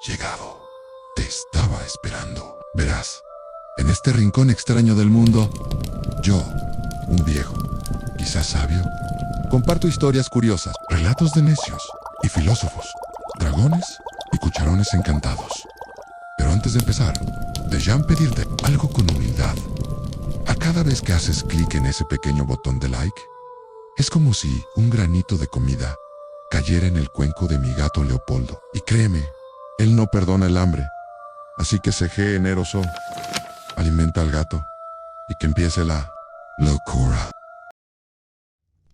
llegado. Te estaba esperando. Verás, en este rincón extraño del mundo, yo, un viejo, quizás sabio, comparto historias curiosas, relatos de necios y filósofos, dragones y cucharones encantados. Pero antes de empezar, déjame pedirte algo con humildad. A cada vez que haces clic en ese pequeño botón de like, es como si un granito de comida cayera en el cuenco de mi gato Leopoldo. Y créeme, él no perdona el hambre. Así que sé generoso, alimenta al gato y que empiece la locura.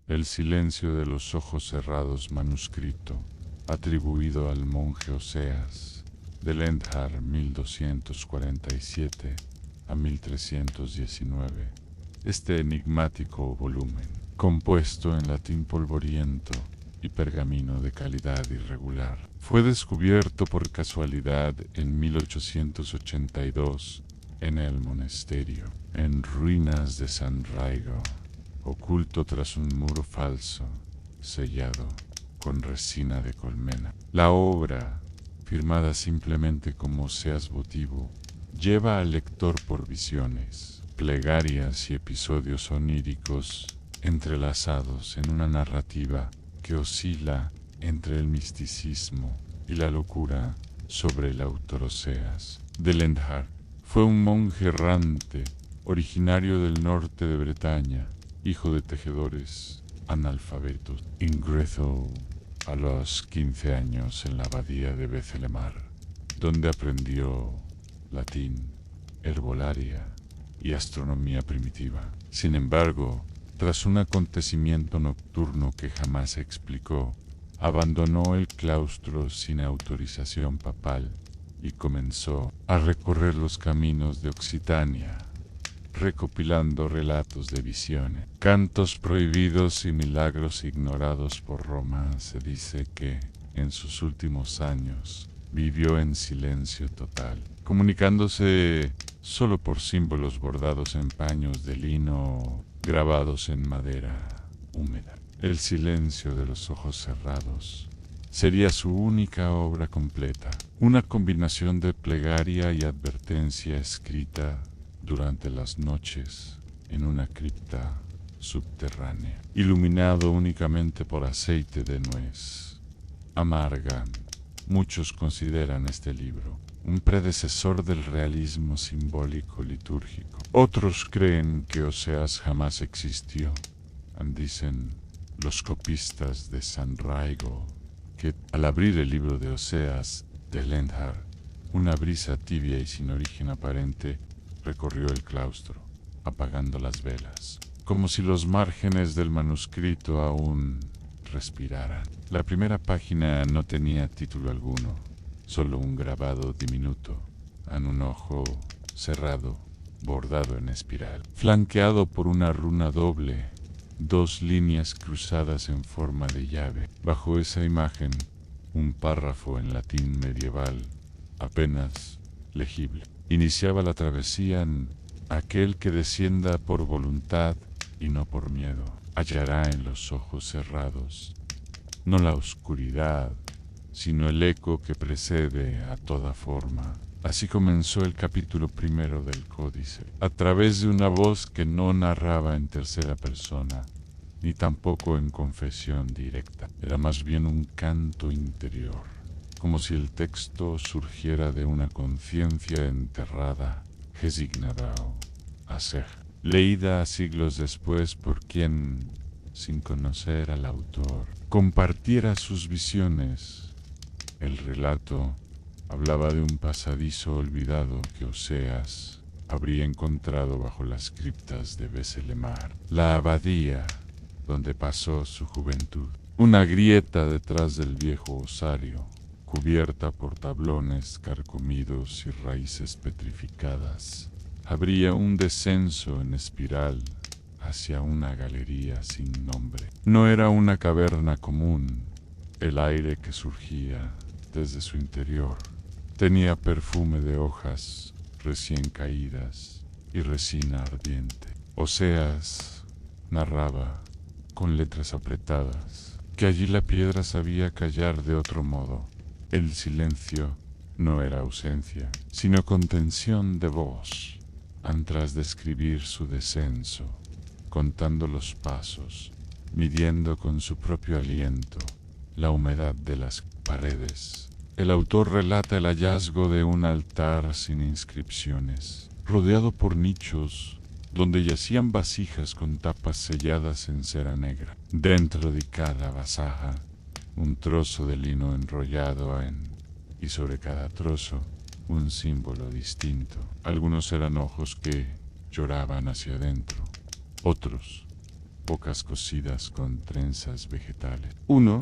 El silencio de los ojos cerrados, manuscrito, atribuido al monje Oseas, del Endjar 1247 a 1319. Este enigmático volumen, compuesto en latín polvoriento y pergamino de calidad irregular, fue descubierto por casualidad en 1882 en el monasterio, en ruinas de San Raigo, oculto tras un muro falso, sellado con resina de colmena. La obra, firmada simplemente como Oseas votivo, lleva al lector por visiones, plegarias y episodios oníricos entrelazados en una narrativa que oscila entre el misticismo y la locura sobre el autor Oseas. Del Endjar fue un monje errante, originario del norte de Bretaña, hijo de tejedores analfabetos. Ingresó a los 15 años en la abadía de Bethelemar, donde aprendió latín, herbolaria y astronomía primitiva. Sin embargo, tras un acontecimiento nocturno que jamás se explicó, abandonó el claustro sin autorización papal y comenzó a recorrer los caminos de Occitania, recopilando relatos de visiones, cantos prohibidos y milagros ignorados por Roma. Se dice que, en sus últimos años, vivió en silencio total, comunicándose solo por símbolos bordados en paños de lino grabados en madera húmeda. El silencio de los ojos cerrados sería su única obra completa, una combinación de plegaria y advertencia escrita durante las noches en una cripta subterránea, iluminado únicamente por aceite de nuez. Amarga. Muchos consideran este libro un predecesor del realismo simbólico litúrgico. Otros creen que Oseas jamás existió. Dicen los copistas de San Raigo que al abrir el libro de Oseas del Endjar, una brisa tibia y sin origen aparente recorrió el claustro, apagando las velas, como si los márgenes del manuscrito aún respiraran. La primera página no tenía título alguno, solo un grabado diminuto, en un ojo cerrado, bordado en espiral, flanqueado por una runa doble, dos líneas cruzadas en forma de llave. Bajo esa imagen, un párrafo en latín medieval, apenas legible. Iniciaba la travesía en: aquel que descienda por voluntad y no por miedo, hallará en los ojos cerrados no la oscuridad, sino el eco que precede a toda forma. Así comenzó el capítulo primero del códice, a través de una voz que no narraba en tercera persona, ni tampoco en confesión directa. Era más bien un canto interior, como si el texto surgiera de una conciencia enterrada, Hesignadao, Asej, leída siglos después por quien, sin conocer al autor, compartiera sus visiones. El relato hablaba de un pasadizo olvidado que Oseas habría encontrado bajo las criptas de Bethelemar, la abadía donde pasó su juventud. Una grieta detrás del viejo osario, cubierta por tablones carcomidos y raíces petrificadas, abría un descenso en espiral hacia una galería sin nombre. No era una caverna común. El aire que surgía desde su interior tenía perfume de hojas recién caídas y resina ardiente. Oseas narraba con letras apretadas que allí la piedra sabía callar de otro modo. El silencio No era ausencia, sino contención de voz, tras describir su descenso, contando los pasos, midiendo con su propio aliento la humedad de las paredes. El autor relata el hallazgo de un altar sin inscripciones, rodeado por nichos donde yacían vasijas con tapas selladas en cera negra. Dentro de cada vasija, un trozo de lino enrollado y sobre cada trozo, un símbolo distinto. Algunos eran ojos que lloraban hacia adentro, otros, bocas cosidas con trenzas vegetales. Uno,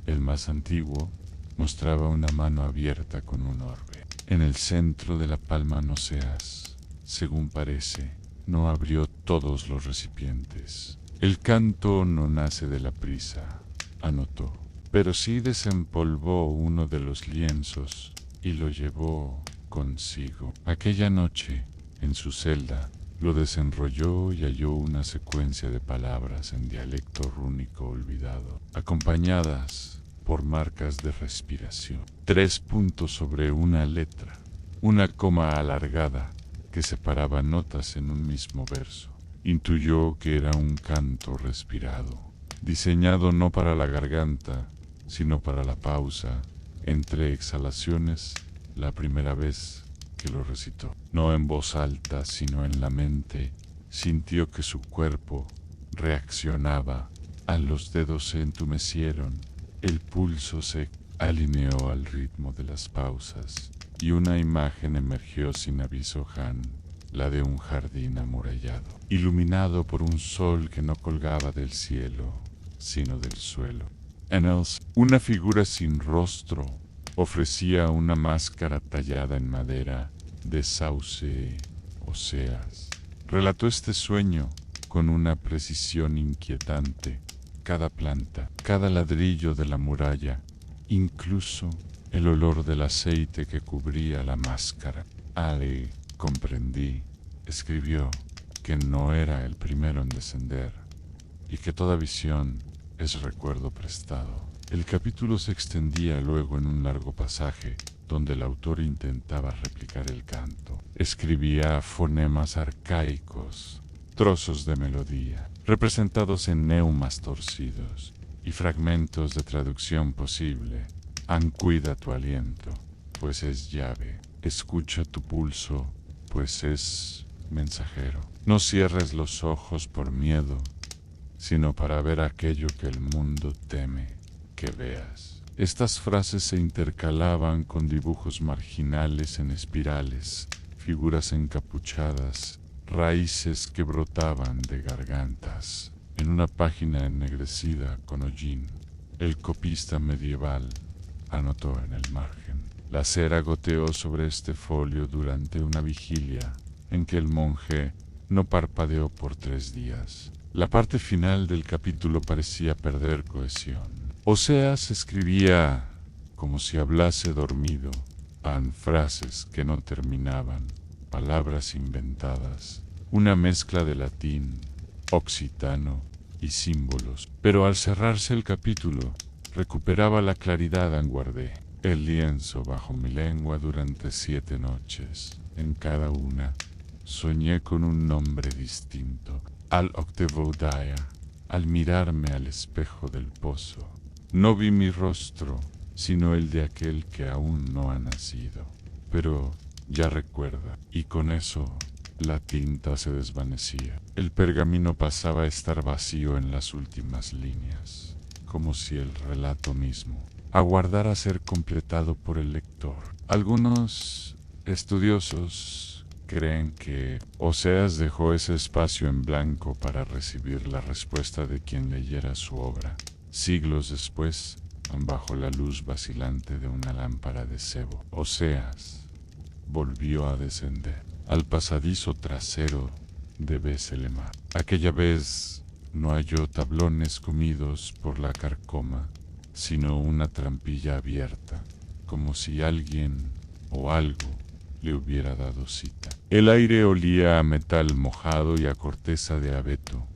el más antiguo, mostraba una mano abierta con un orbe. En el centro de la palma Oseas, según parece, no abrió todos los recipientes. El canto no nace de la prisa, anotó, pero sí desempolvó uno de los lienzos y lo llevó consigo. Aquella noche, en su celda, lo desenrolló y halló una secuencia de palabras en dialecto rúnico olvidado, acompañadas por marcas de respiración. 3 puntos sobre una letra, una coma alargada que separaba notas en un mismo verso. Intuyó que era un canto respirado, diseñado no para la garganta, sino para la pausa entre exhalaciones, la primera vez que lo recitó. No en voz alta, sino en la mente, sintió que su cuerpo reaccionaba. Los dedos se entumecieron, el pulso se alineó al ritmo de las pausas, y una imagen emergió sin aviso la de un jardín amurallado, iluminado por un sol que no colgaba del cielo, sino del suelo. En él, una figura sin rostro ofrecía una máscara tallada en madera de sauce Oseas. Relató este sueño con una precisión inquietante. Cada planta, cada ladrillo de la muralla, incluso el olor del aceite que cubría la máscara. Comprendí, escribió, que no era el primero en descender y que toda visión es recuerdo prestado. El capítulo se extendía luego en un largo pasaje donde el autor intentaba replicar el canto. Escribía fonemas arcaicos, trozos de melodía, representados en neumas torcidos, y fragmentos de traducción posible. Cuida tu aliento, pues es llave. Escucha tu pulso, pues es mensajero. No cierres los ojos por miedo, sino para ver aquello que el mundo teme que veas. Estas frases se intercalaban con dibujos marginales en espirales, figuras encapuchadas, raíces que brotaban de gargantas. En una página ennegrecida con hollín, el copista medieval anotó en el margen: la cera goteó sobre este folio durante una vigilia en que el monje no parpadeó por 3 días. La parte final del capítulo parecía perder cohesión. Oseas escribía como si hablase dormido, frases que no terminaban, palabras inventadas, una mezcla de latín, occitano y símbolos. Pero al cerrarse el capítulo, recuperaba la claridad. Guardé el lienzo bajo mi lengua durante 7 noches. En cada una soñé con un nombre distinto. Al octavo día, al mirarme al espejo del pozo, no vi mi rostro, sino el de aquel que aún no ha nacido. Pero ya recuerda, y con eso la tinta se desvanecía. El pergamino pasaba a estar vacío en las últimas líneas, como si el relato mismo aguardara ser completado por el lector. Algunos estudiosos creen que Oseas dejó ese espacio en blanco para recibir la respuesta de quien leyera su obra. Siglos después, bajo la luz vacilante de una lámpara de sebo, Oseas volvió a descender al pasadizo trasero de Beselemá. Aquella vez no halló tablones comidos por la carcoma, sino una trampilla abierta, como si alguien o algo le hubiera dado cita. El aire olía a metal mojado y a corteza de abeto,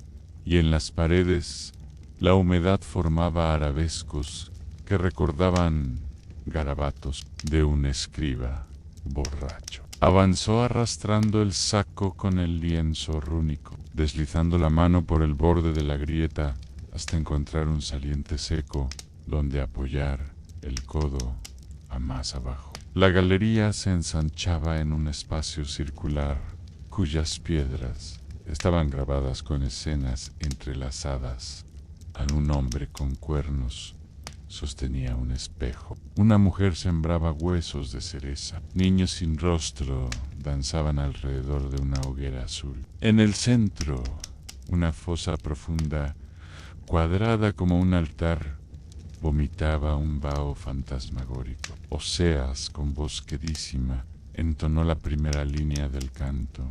y en las paredes la humedad formaba arabescos que recordaban garabatos de un escriba borracho. Avanzó arrastrando el saco con el lienzo rúnico, deslizando la mano por el borde de la grieta hasta encontrar un saliente seco donde apoyar el codo a más abajo. La galería se ensanchaba en un espacio circular cuyas piedras estaban grabadas con escenas entrelazadas. A un hombre con cuernos sostenía un espejo. Una mujer sembraba huesos de cereza. Niños sin rostro danzaban alrededor de una hoguera azul. En el centro, una fosa profunda, cuadrada como un altar, vomitaba un vaho fantasmagórico. Oseas, con voz quedísima, entonó la primera línea del canto.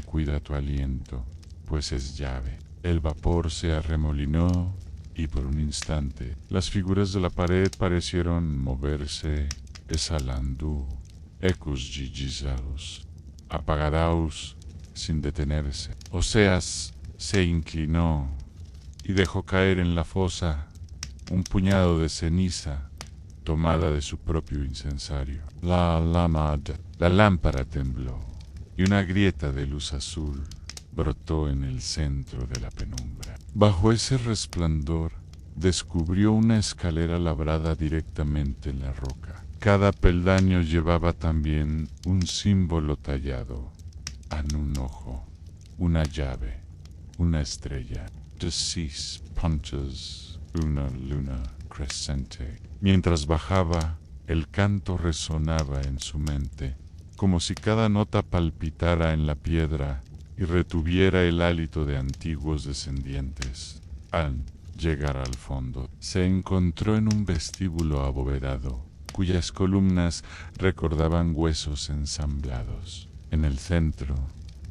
Cuida tu aliento, pues es llave. El vapor se arremolinó y por un instante las figuras de la pared parecieron moverse, exhalando ecos gigizados, apagadaos sin detenerse. Oseas se inclinó y dejó caer en la fosa un puñado de ceniza tomada de su propio incensario. La lámpara tembló y una grieta de luz azul brotó en el centro de la penumbra. Bajo ese resplandor descubrió una escalera labrada directamente en la roca. Cada peldaño llevaba también un símbolo tallado en un ojo, una llave, una estrella. Decis punches una luna crescente. Mientras bajaba, el canto resonaba en su mente, como si cada nota palpitara en la piedra y retuviera el hálito de antiguos descendientes. Al llegar al fondo, se encontró en un vestíbulo abovedado, cuyas columnas recordaban huesos ensamblados. En el centro,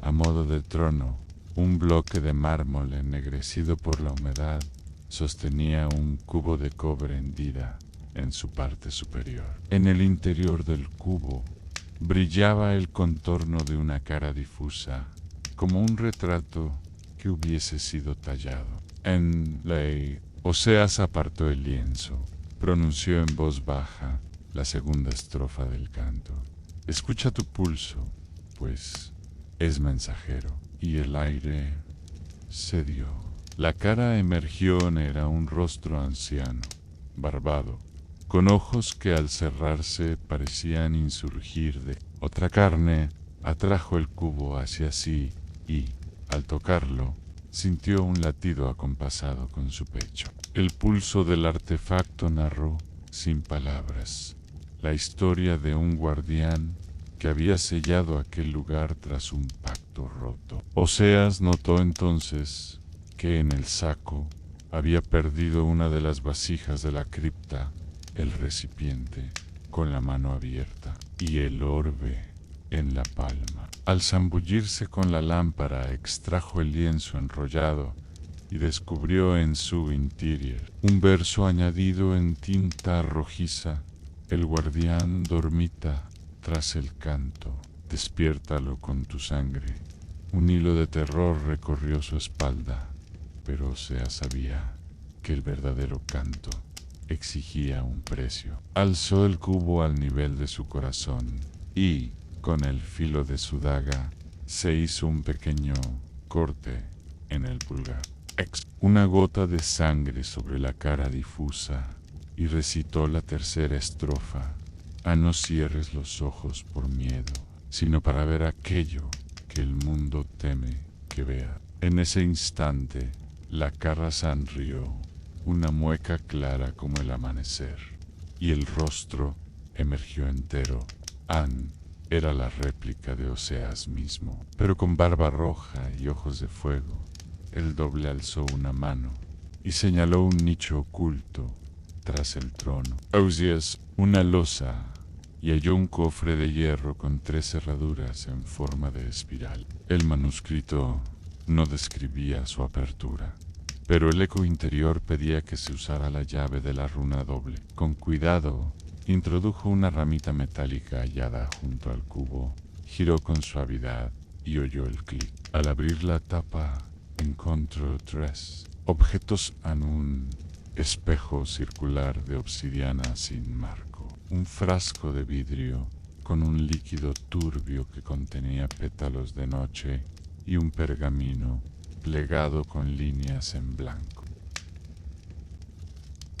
a modo de trono, un bloque de mármol ennegrecido por la humedad sostenía un cubo de cobre hendida en su parte superior. En el interior del cubo brillaba el contorno de una cara difusa, como un retrato que hubiese sido tallado. En ley, Oseas apartó el lienzo, pronunció en voz baja la segunda estrofa del canto. Escucha tu pulso, pues es mensajero. Y el aire cedió. La cara emergió, era un rostro anciano, barbado, con ojos que al cerrarse parecían insurgir de otra carne. Atrajo el cubo hacia sí y, al tocarlo, sintió un latido acompasado con su pecho. El pulso del artefacto narró, sin palabras, la historia de un guardián que había sellado aquel lugar tras un pacto roto. Oseas notó entonces que en el saco había perdido una de las vasijas de la cripta, el recipiente con la mano abierta y el orbe en la palma. Al zambullirse con la lámpara, extrajo el lienzo enrollado y descubrió en su interior un verso añadido en tinta rojiza: el guardián dormita tras el canto, despiértalo con tu sangre. Un hilo de terror recorrió su espalda, pero Oseas sabía que el verdadero canto exigía un precio. Alzó el cubo al nivel de su corazón y, con el filo de su daga, se hizo un pequeño corte en el pulgar. Una gota de sangre sobre la cara difusa y recitó la tercera estrofa. No cierres los ojos por miedo, sino para ver aquello que el mundo teme que vea. En ese instante, la cara sonrió, una mueca clara como el amanecer, y el rostro emergió entero. Era la réplica de Oseas mismo, pero con barba roja y ojos de fuego. El doble alzó una mano y señaló un nicho oculto tras el trono. Oseas, una losa, y halló un cofre de hierro con 3 cerraduras en forma de espiral. El manuscrito no describía su apertura, pero el eco interior pedía que se usara la llave de la runa doble. Con cuidado, introdujo una ramita metálica hallada junto al cubo, giró con suavidad y oyó el clic. Al abrir la tapa, encontró 3 objetos en un espejo circular de obsidiana sin marco. un frasco de vidrio con un líquido turbio que contenía pétalos de noche y un pergamino plegado con líneas en blanco.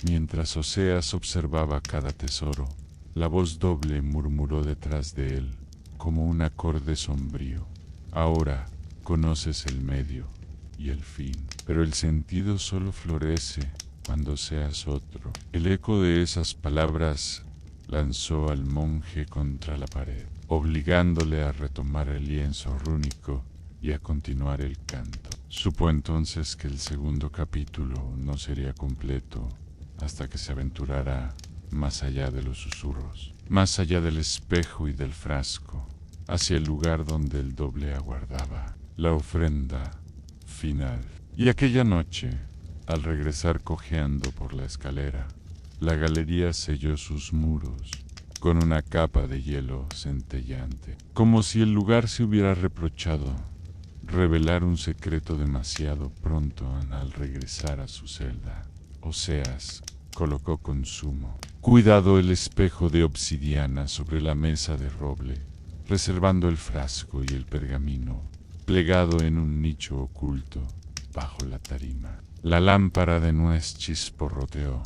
Mientras Oseas observaba cada tesoro, la voz doble murmuró detrás de él, como un acorde sombrío. Ahora conoces el medio y el fin, pero el sentido solo florece cuando seas otro. El eco de esas palabras lanzó al monje contra la pared, obligándole a retomar el lienzo rúnico y a continuar el canto. Supo entonces que el segundo capítulo no sería completo hasta que se aventurara más allá de los susurros, más allá del espejo y del frasco, hacia el lugar donde el doble aguardaba la ofrenda final. Y aquella noche, al regresar cojeando por la escalera, la galería selló sus muros con una capa de hielo centellante, como si el lugar se hubiera reprochado revelar un secreto demasiado pronto al regresar a su celda. Oseas colocó con sumo cuidado el espejo de obsidiana sobre la mesa de roble, reservando el frasco y el pergamino plegado en un nicho oculto bajo la tarima. La lámpara de nuez chisporroteó,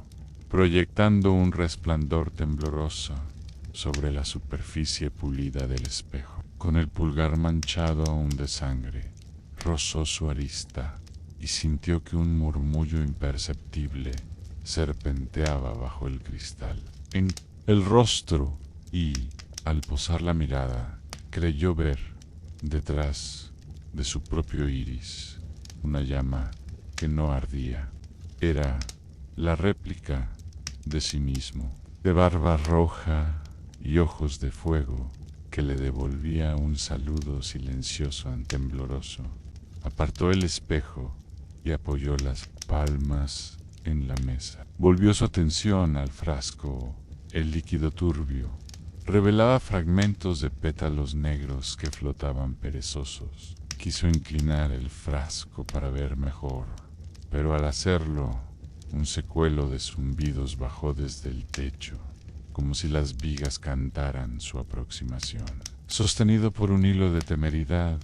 proyectando un resplandor tembloroso sobre la superficie pulida del espejo. Con el pulgar manchado aún de sangre, rozó su arista y sintió que un murmullo imperceptible serpenteaba bajo el cristal en el rostro y, al posar la mirada, creyó ver, detrás de su propio iris, una llama que no ardía. Era la réplica de sí mismo, de barba roja y ojos de fuego, que le devolvía un saludo silencioso y tembloroso. Apartó el espejo y apoyó las palmas en la mesa. Volvió su atención al frasco. El líquido turbio revelaba fragmentos de pétalos negros que flotaban perezosos. Quiso inclinar el frasco para ver mejor, pero al hacerlo, un secuelo de zumbidos bajó desde el techo, como si las vigas cantaran su aproximación. Sostenido por un hilo de temeridad,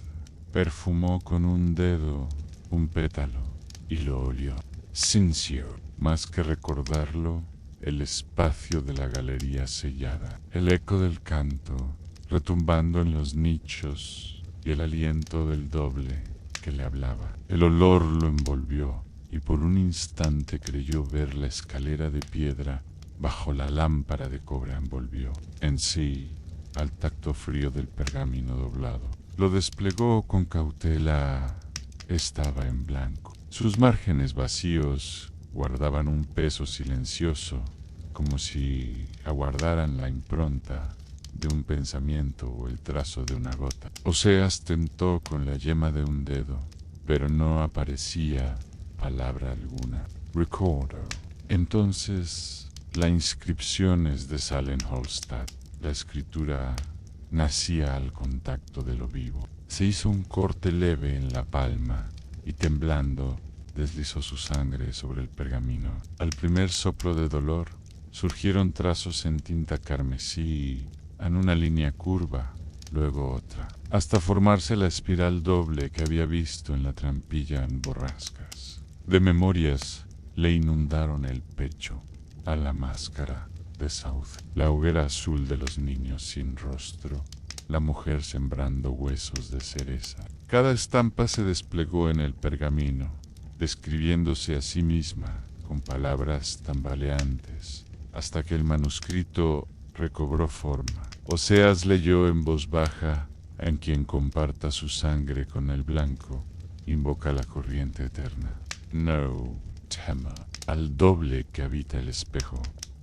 perfumó con un dedo un pétalo y lo olió. Sincio, más que recordarlo, el espacio de la galería sellada, el eco del canto retumbando en los nichos y el aliento del doble que le hablaba. El olor lo envolvió y por un instante creyó ver la escalera de piedra bajo la lámpara de cobre envolvió en sí al tacto frío del pergamino doblado. Lo desplegó con cautela. Estaba en blanco. Sus márgenes vacíos guardaban un peso silencioso, como si aguardaran la impronta de un pensamiento o el trazo de una gota. Oseas tentó con la yema de un dedo, pero no aparecía palabra alguna. Recorder. Entonces, la inscripción es de Salenholstadt. La escritura nacía al contacto de lo vivo. Se hizo un corte leve en la palma y temblando deslizó su sangre sobre el pergamino. Al primer soplo de dolor surgieron trazos en tinta carmesí en una línea curva, luego otra, hasta formarse la espiral doble que había visto en la trampilla en borrascas. De memorias le inundaron el pecho a la máscara de sauce, la hoguera azul de los niños sin rostro, la mujer sembrando huesos de cereza. Cada estampa se desplegó en el pergamino, describiéndose a sí misma con palabras tambaleantes, hasta que el manuscrito recobró forma. Oseas leyó en voz baja: en quien comparta su sangre con el blanco, invoca la corriente eterna. No tema al doble que habita el espejo.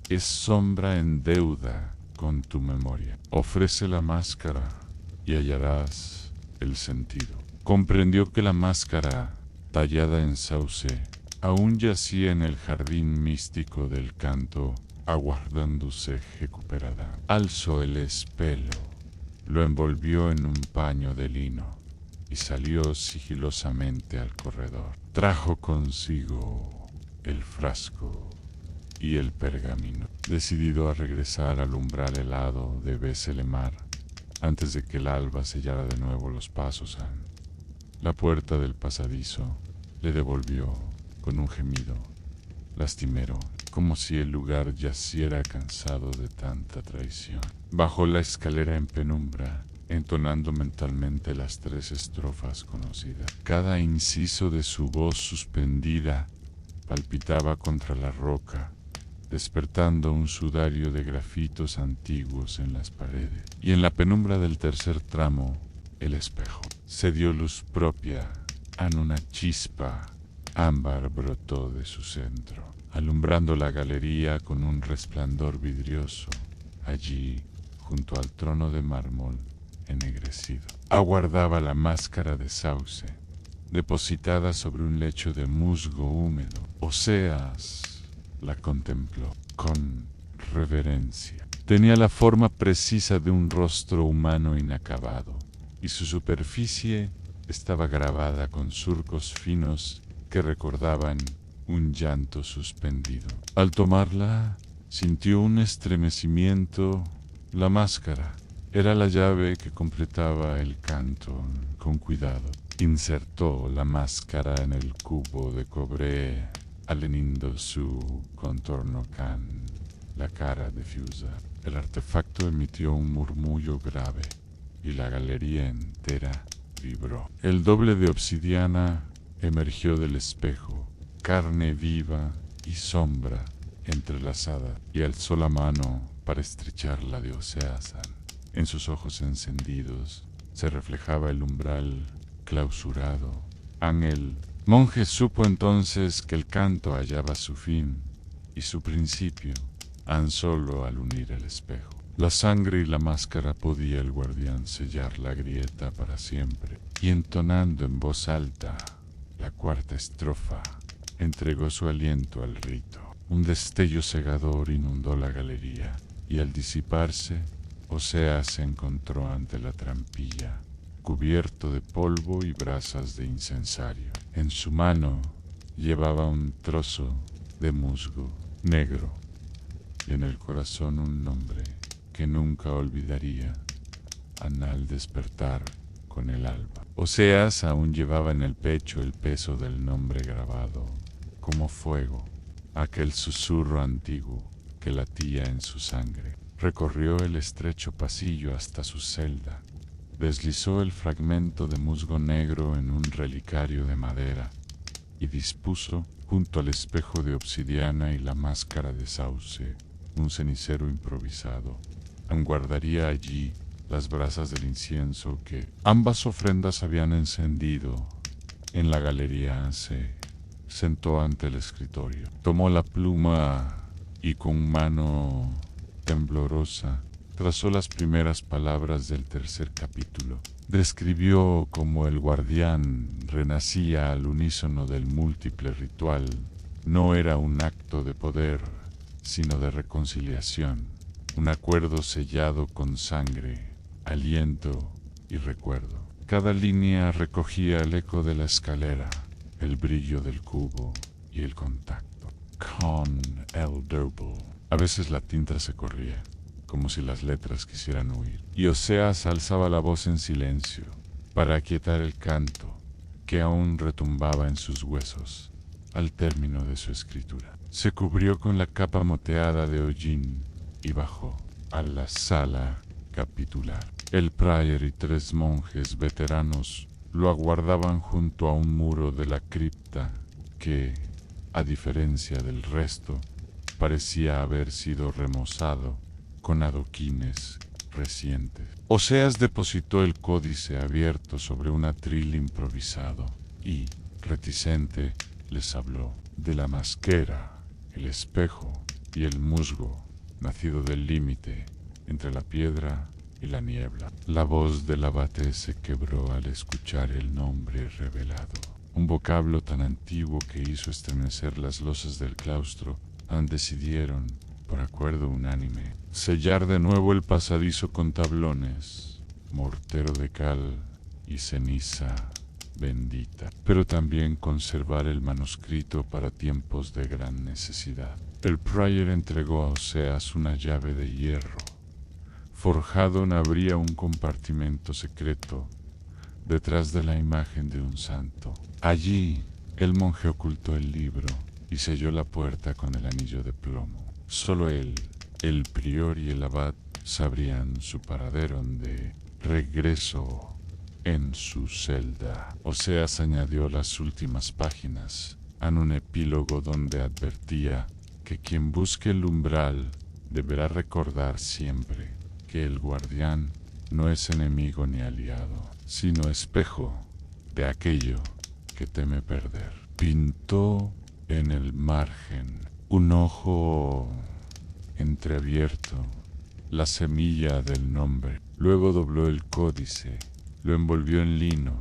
Es sombra en deuda con tu memoria. Ofrece la máscara y hallarás el sentido. Comprendió que la máscara, tallada en sauce, aún yacía en el jardín místico del canto, aguardándose recuperada. Alzó el espelo, lo envolvió en un paño de lino y salió sigilosamente al corredor. Trajo consigo el frasco y el pergamino. Decidido a regresar al umbral helado de Beselemar, antes de que el alba sellara de nuevo los pasos a la puerta del pasadizo, le devolvió con un gemido lastimero, como si el lugar yaciera cansado de tanta traición. Bajó la escalera en penumbra, entonando mentalmente las 3 estrofas conocidas. Cada inciso de su voz suspendida palpitaba contra la roca, despertando un sudario de grafitos antiguos en las paredes. Y en la penumbra del tercer tramo, el espejo. Se dio luz propia, en una chispa ámbar brotó de su centro, alumbrando la galería con un resplandor vidrioso. Allí, junto al trono de mármol ennegrecido, aguardaba la máscara de sauce, depositada sobre un lecho de musgo húmedo. Oseas la contempló con reverencia. Tenía la forma precisa de un rostro humano inacabado, y su superficie estaba grabada con surcos finos que recordaban un llanto suspendido. Al tomarla, sintió un estremecimiento. La máscara era la llave que completaba el canto. Con cuidado, insertó la máscara en el cubo de cobre, alenindo su contorno con la cara difusa. El artefacto emitió un murmullo grave y la galería entera vibró. El doble de obsidiana emergió del espejo, carne viva y sombra entrelazada, y alzó la mano para estrechar la de Oseasan. En sus ojos encendidos se reflejaba el umbral clausurado. El monje supo entonces que el canto hallaba su fin y su principio, tan solo al unir el espejo. La sangre y la máscara podía el guardián sellar la grieta para siempre, y entonando en voz alta la 4ª estrofa, entregó su aliento al rito. Un destello cegador inundó la galería, y al disiparse, Oseas se encontró ante la trampilla, cubierto de polvo y brasas de incensario. En su mano llevaba un trozo de musgo negro, y en el corazón un nombre que nunca olvidaría al despertar con el alba. Oseas aún llevaba en el pecho el peso del nombre grabado como fuego, aquel susurro antiguo que latía en su sangre. Recorrió el estrecho pasillo hasta su celda, deslizó el fragmento de musgo negro en un relicario de madera y dispuso, junto al espejo de obsidiana y la máscara de sauce, un cenicero improvisado. Guardaría allí las brasas del incienso que ambas ofrendas habían encendido. En la galería se sentó ante el escritorio, tomó la pluma y con mano temblorosa trazó las primeras palabras del 3er capítulo. Describió cómo el guardián renacía al unísono del múltiple ritual. No era un acto de poder, sino de reconciliación, un acuerdo sellado con sangre, aliento y recuerdo. Cada línea recogía el eco de la escalera, el brillo del cubo y el contacto con el Durble. A veces la tinta se corría, como si las letras quisieran huir, y Oseas alzaba la voz en silencio para aquietar el canto que aún retumbaba en sus huesos al término de su escritura. Se cubrió con la capa moteada de hollín y bajó a la sala capitular. El prior y 3 monjes veteranos lo aguardaban junto a un muro de la cripta que, a diferencia del resto, parecía haber sido remozado con adoquines recientes. Oseas depositó el códice abierto sobre un atril improvisado y, reticente, les habló de la masquera, el espejo y el musgo, nacido del límite entre la piedra y la niebla. La voz del abate se quebró al escuchar el nombre revelado, un vocablo tan antiguo que hizo estremecer las losas del claustro. Decidieron, por acuerdo unánime, sellar de nuevo el pasadizo con tablones, mortero de cal y ceniza bendita, pero también conservar el manuscrito para tiempos de gran necesidad. El Prior entregó a Oseas una llave de hierro. Forjado abría un compartimento secreto detrás de la imagen de un santo. Allí, el monje ocultó el libro y selló la puerta con el anillo de plomo. Solo él, el prior y el abad sabrían su paradero de regreso en su celda. Oseas añadió las últimas páginas a un epílogo donde advertía que quien busque el umbral deberá recordar siempre que el guardián no es enemigo ni aliado, sino espejo de aquello que teme perder. Pintó en el margen un ojo entreabierto, la semilla del nombre. Luego dobló el códice, lo envolvió en lino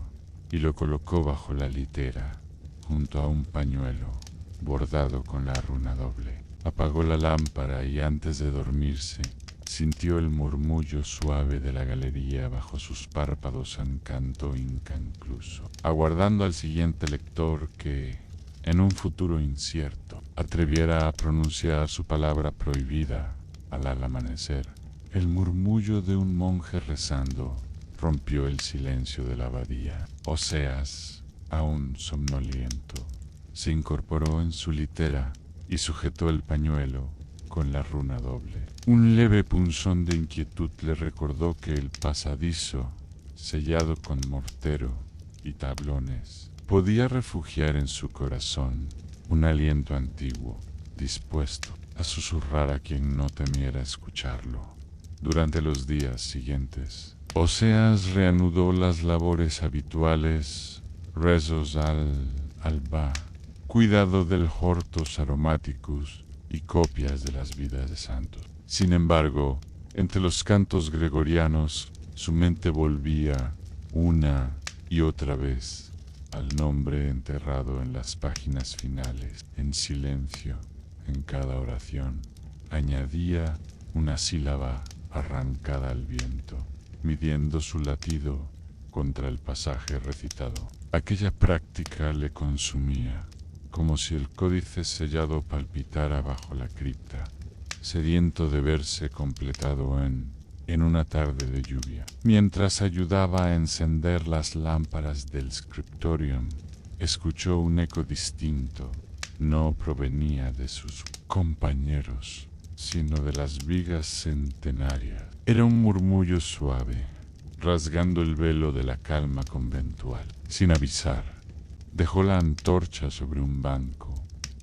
y lo colocó bajo la litera, junto a un pañuelo bordado con la runa doble. Apagó la lámpara y antes de dormirse, sintió el murmullo suave de la galería bajo sus párpados en canto inconcluso, aguardando al siguiente lector que, en un futuro incierto, atreviera a pronunciar su palabra prohibida al amanecer. El murmullo de un monje rezando rompió el silencio de la abadía. Oseas, aún somnoliento, se incorporó en su litera y sujetó el pañuelo con la runa doble. Un leve punzón de inquietud le recordó que el pasadizo, sellado con mortero y tablones, podía refugiar en su corazón un aliento antiguo, dispuesto a susurrar a quien no temiera escucharlo. Durante los días siguientes, Oseas reanudó las labores habituales, rezos al alba, cuidado del hortus aromaticus y copias de las vidas de santos. Sin embargo, entre los cantos gregorianos, su mente volvía una y otra vez al nombre enterrado en las páginas finales. En silencio, en cada oración, añadía una sílaba arrancada al viento, midiendo su latido contra el pasaje recitado. Aquella práctica le consumía, como si el códice sellado palpitara bajo la cripta, sediento de verse completado en una tarde de lluvia. Mientras ayudaba a encender las lámparas del scriptorium, escuchó un eco distinto. No provenía de sus compañeros, sino de las vigas centenarias. Era un murmullo suave, rasgando el velo de la calma conventual. Sin avisar, dejó la antorcha sobre un banco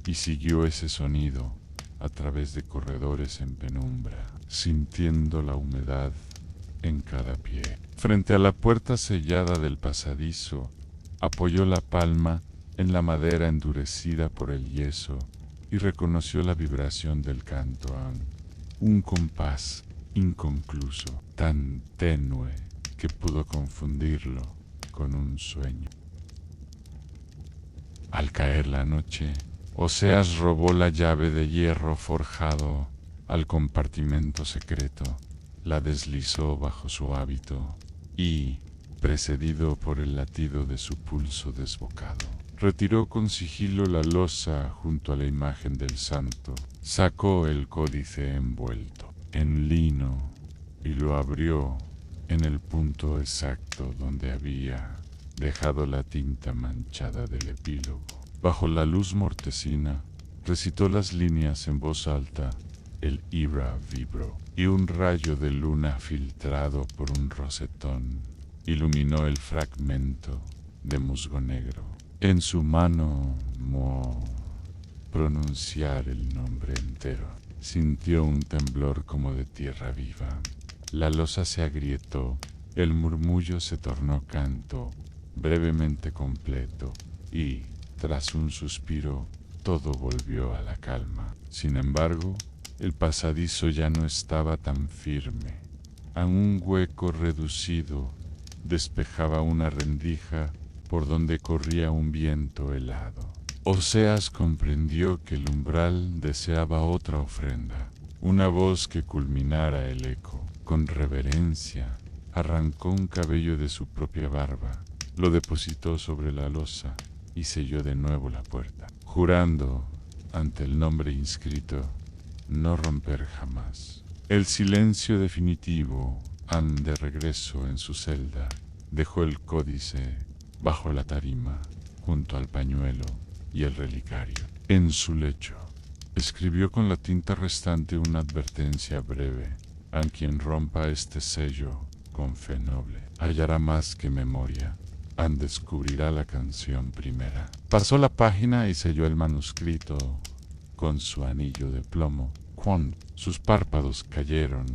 y siguió ese sonido a través de corredores en penumbra, sintiendo la humedad en cada pie. Frente a la puerta sellada del pasadizo, apoyó la palma en la madera endurecida por el yeso y reconoció la vibración del canto a un compás inconcluso, tan tenue que pudo confundirlo con un sueño. Al caer la noche, Oseas robó la llave de hierro forjado al compartimento secreto, la deslizó bajo su hábito y, precedido por el latido de su pulso desbocado, retiró con sigilo la losa junto a la imagen del santo, sacó el códice envuelto en lino y lo abrió en el punto exacto donde había dejado la tinta manchada del epílogo. Bajo la luz mortecina, recitó las líneas en voz alta, el ira vibró, y un rayo de luna filtrado por un rosetón iluminó el fragmento de musgo negro. En su mano pronunciar el nombre entero. Sintió un temblor como de tierra viva. La losa se agrietó, el murmullo se tornó canto, brevemente completo, y, tras un suspiro, todo volvió a la calma. Sin embargo, el pasadizo ya no estaba tan firme. A un hueco reducido despejaba una rendija por donde corría un viento helado. Oseas comprendió que el umbral deseaba otra ofrenda, una voz que culminara el eco. Con reverencia, arrancó un cabello de su propia barba, lo depositó sobre la losa y selló de nuevo la puerta, jurando ante el nombre inscrito, no romper jamás. El silencio definitivo, de regreso en su celda, dejó el códice bajo la tarima, junto al pañuelo y el relicario. En su lecho, escribió con la tinta restante una advertencia breve: a quien rompa este sello con fe noble, hallará más que memoria, descubrirá la canción primera. Pasó la página y selló el manuscrito con su anillo de plomo. Cuando sus párpados cayeron,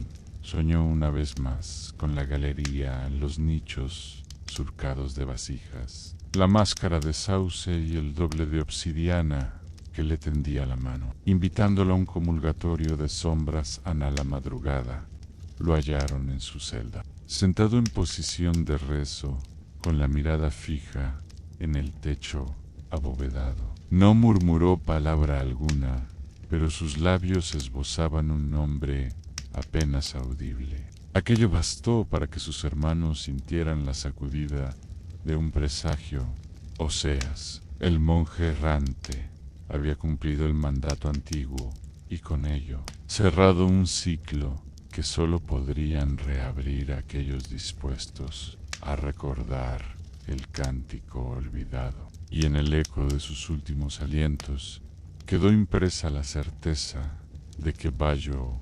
soñó una vez más con la galería, los nichos surcados de vasijas, la máscara de sauce y el doble de obsidiana que le tendía la mano, invitándolo a un comulgatorio de sombras a la madrugada. Lo hallaron en su celda, sentado en posición de rezo, con la mirada fija en el techo abovedado. No murmuró palabra alguna, pero sus labios esbozaban un nombre apenas audible. Aquello bastó para que sus hermanos sintieran la sacudida de un presagio. Oseas, el monje errante, había cumplido el mandato antiguo y con ello cerrado un ciclo que sólo podrían reabrir aquellos dispuestos a recordar el cántico olvidado. Y en el eco de sus últimos alientos quedó impresa la certeza de que Bayo,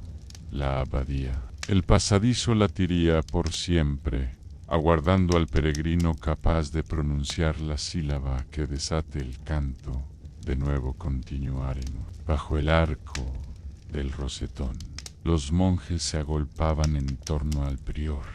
la abadía, el pasadizo latiría por siempre, aguardando al peregrino capaz de pronunciar la sílaba que desate el canto. De nuevo continuaron bajo el arco del rosetón. Los monjes se agolpaban en torno al prior,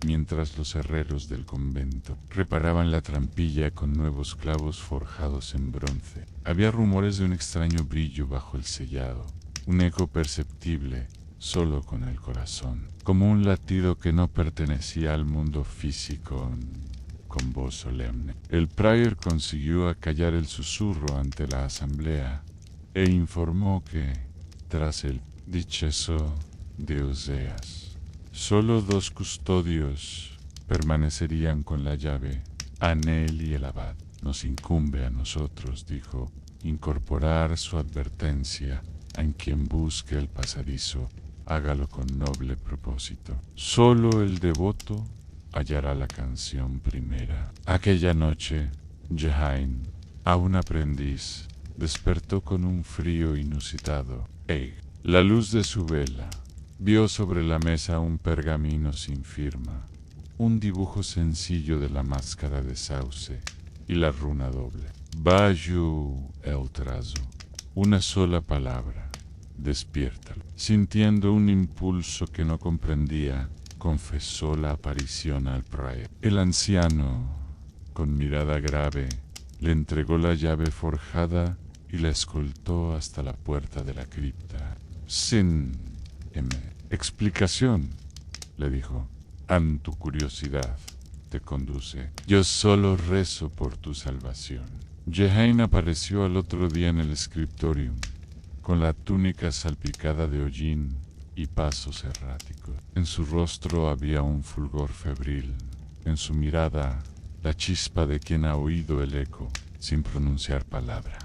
mientras los herreros del convento reparaban la trampilla con nuevos clavos forjados en bronce. Había rumores de un extraño brillo bajo el sellado, un eco perceptible solo con el corazón, como un latido que no pertenecía al mundo físico. Con voz solemne, el prior consiguió acallar el susurro ante la asamblea e informó que, tras el deceso de Oseas, solo 2 custodios permanecerían con la llave, Anel y el abad. Nos incumbe a nosotros, dijo, incorporar su advertencia a quien busque el pasadizo, hágalo con noble propósito. Solo el devoto hallará la canción primera. Aquella noche, Jehain, aún aprendiz, despertó con un frío inusitado. La luz de su vela vio sobre la mesa un pergamino sin firma, un dibujo sencillo de la máscara de sauce y la runa doble. Bayu el trazo, una sola palabra, despiértalo. Sintiendo un impulso que no comprendía, confesó la aparición al prior. El anciano, con mirada grave, le entregó la llave forjada y la escoltó hasta la puerta de la cripta. Sin explicación, le dijo, tu curiosidad te conduce. Yo solo rezo por tu salvación. Jehain apareció al otro día en el scriptorium, con la túnica salpicada de hollín y pasos erráticos. En su rostro había un fulgor febril, en su mirada la chispa de quien ha oído el eco sin pronunciar palabra.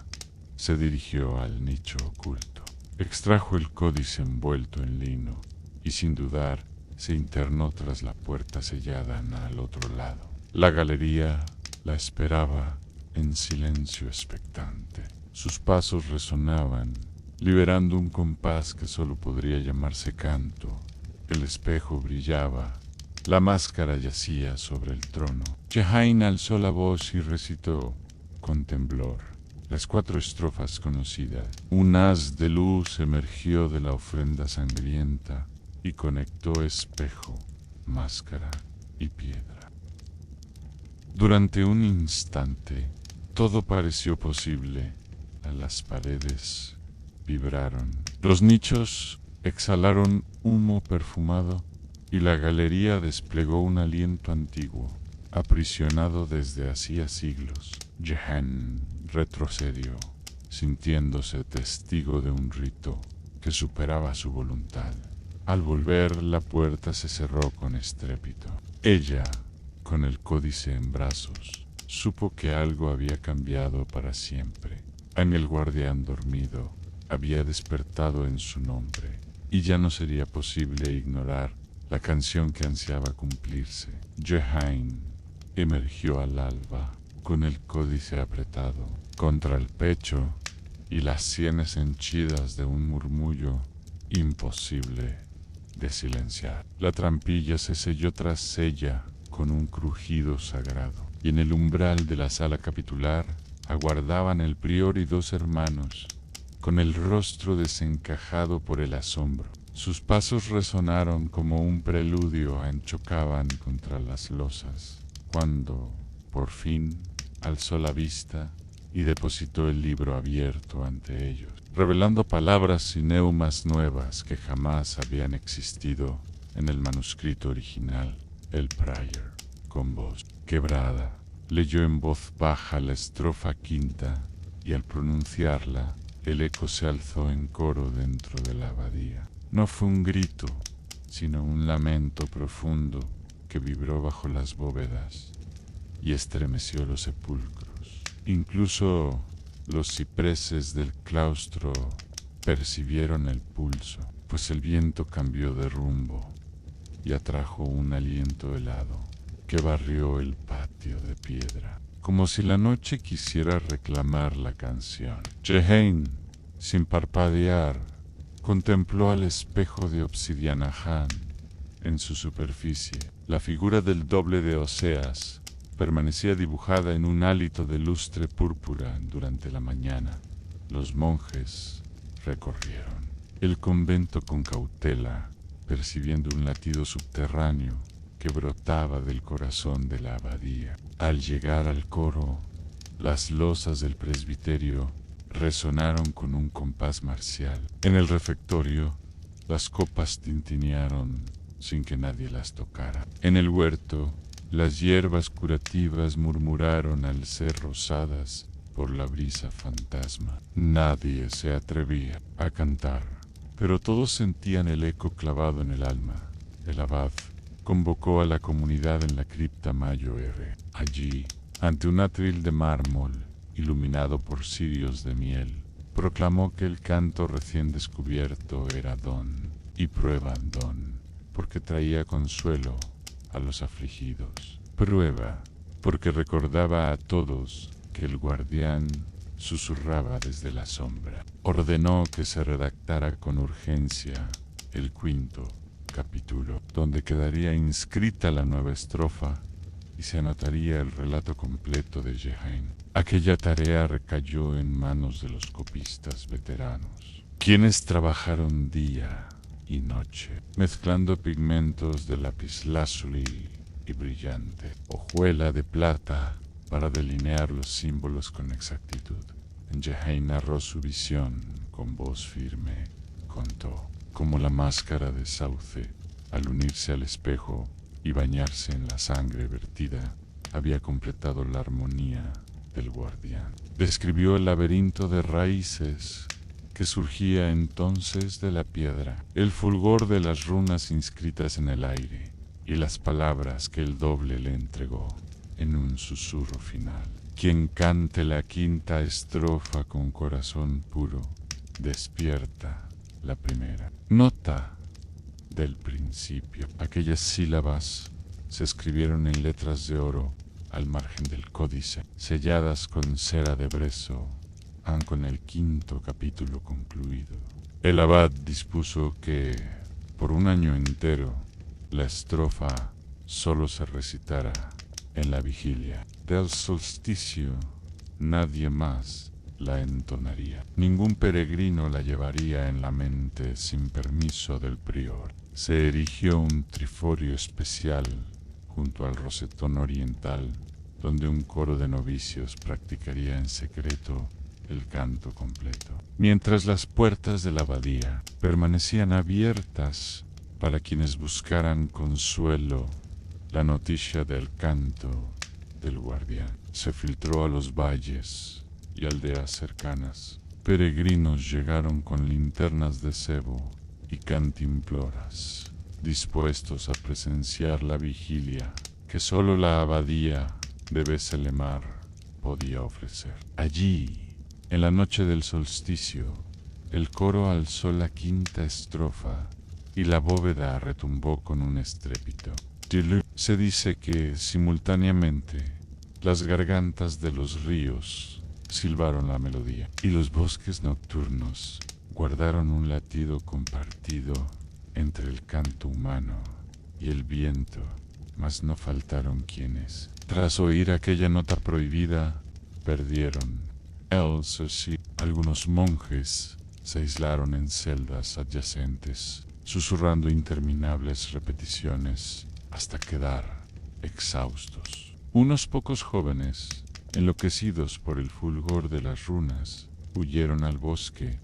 Se dirigió al nicho oculto, extrajo el códice envuelto en lino y sin dudar se internó tras la puerta sellada al otro lado. La galería la esperaba en silencio expectante. Sus pasos resonaban, liberando un compás que solo podría llamarse canto. El espejo brillaba, la máscara yacía sobre el trono. Jehain alzó la voz y recitó, con temblor, las 4 estrofas conocidas. Un haz de luz emergió de la ofrenda sangrienta y conectó espejo, máscara y piedra. Durante un instante, todo pareció posible. Las paredes vibraron, los nichos exhalaron humo perfumado y la galería desplegó un aliento antiguo, aprisionado desde hacía siglos. Jehain retrocedió, sintiéndose testigo de un rito que superaba su voluntad. Al volver, la puerta se cerró con estrépito. Ella, con el códice en brazos, supo que algo había cambiado para siempre. El guardián dormido había despertado en su nombre, y ya no sería posible ignorar la canción que ansiaba cumplirse. Jehain emergió al alba con el códice apretado contra el pecho y las sienes henchidas de un murmullo imposible de silenciar. La trampilla se selló tras ella con un crujido sagrado, y en el umbral de la sala capitular aguardaban el prior y dos hermanos, con el rostro desencajado por el asombro. Sus pasos resonaron como un preludio chocaban contra las losas, cuando, por fin, alzó la vista y depositó el libro abierto ante ellos, revelando palabras y neumas nuevas que jamás habían existido en el manuscrito original. El prior, con voz quebrada, leyó en voz baja la estrofa quinta, y al pronunciarla, el eco se alzó en coro dentro de la abadía. No fue un grito, sino un lamento profundo que vibró bajo las bóvedas y estremeció los sepulcros. Incluso los cipreses del claustro percibieron el pulso, pues el viento cambió de rumbo y atrajo un aliento helado que barrió el patio de piedra, como si la noche quisiera reclamar la canción. Jehain, sin parpadear, contempló al espejo de obsidiana Han. En su superficie, la figura del doble de Oseas permanecía dibujada en un hálito de lustre púrpura durante la mañana. Los monjes recorrieron el convento con cautela, percibiendo un latido subterráneo que brotaba del corazón de la abadía. Al llegar al coro, las losas del presbiterio resonaron con un compás marcial. En el refectorio, las copas tintinearon sin que nadie las tocara. En el huerto, las hierbas curativas murmuraron al ser rozadas por la brisa fantasma. Nadie se atrevía a cantar, pero todos sentían el eco clavado en el alma. El abad convocó a la comunidad en la cripta Mayor. Allí, ante un atril de mármol, iluminado por cirios de miel, proclamó que el canto recién descubierto era don, y prueba don, porque traía consuelo a los afligidos. Prueba, porque recordaba a todos que el guardián susurraba desde la sombra. Ordenó que se redactara con urgencia el quinto capítulo, donde quedaría inscrita la nueva estrofa y se anotaría el relato completo de Jehain. Aquella tarea recayó en manos de los copistas veteranos, quienes trabajaron día y noche, mezclando pigmentos de lapislázuli y brillante hojuela de plata para delinear los símbolos con exactitud. Jehain narró su visión con voz firme. Contó cómo la máscara de sauce, al unirse al espejo y bañarse en la sangre vertida, había completado la armonía del guardián. Describió el laberinto de raíces que surgía entonces de la piedra, el fulgor de las runas inscritas en el aire y las palabras que el doble le entregó en un susurro final. Quien cante la quinta estrofa con corazón puro, despierta la primera. Nota del principio. Aquellas sílabas se escribieron en letras de oro al margen del códice, selladas con cera de brezo, con el quinto capítulo concluido. El abad dispuso que, por un año entero, la estrofa solo se recitara en la vigilia del solsticio. Nadie más la entonaría. Ningún peregrino la llevaría en la mente sin permiso del prior. Se erigió un triforio especial junto al rosetón oriental, donde un coro de novicios practicaría en secreto el canto completo, mientras las puertas de la abadía permanecían abiertas para quienes buscaran consuelo. La noticia del canto del guardián se filtró a los valles y aldeas cercanas. Peregrinos llegaron con linternas de cebo y cantimploras, dispuestos a presenciar la vigilia que solo la abadía de Beselemar podía ofrecer. Allí, En la noche del solsticio, el coro alzó la quinta estrofa y la bóveda retumbó con un estrépito. Se dice que, simultáneamente, las gargantas de los ríos silbaron la melodía y los bosques nocturnos guardaron un latido compartido entre el canto humano y el viento, mas no faltaron quienes, tras oír aquella nota prohibida, perdieron el sosiego. Algunos monjes se aislaron en celdas adyacentes, susurrando interminables repeticiones hasta quedar exhaustos. Unos pocos jóvenes, enloquecidos por el fulgor de las runas, huyeron al bosque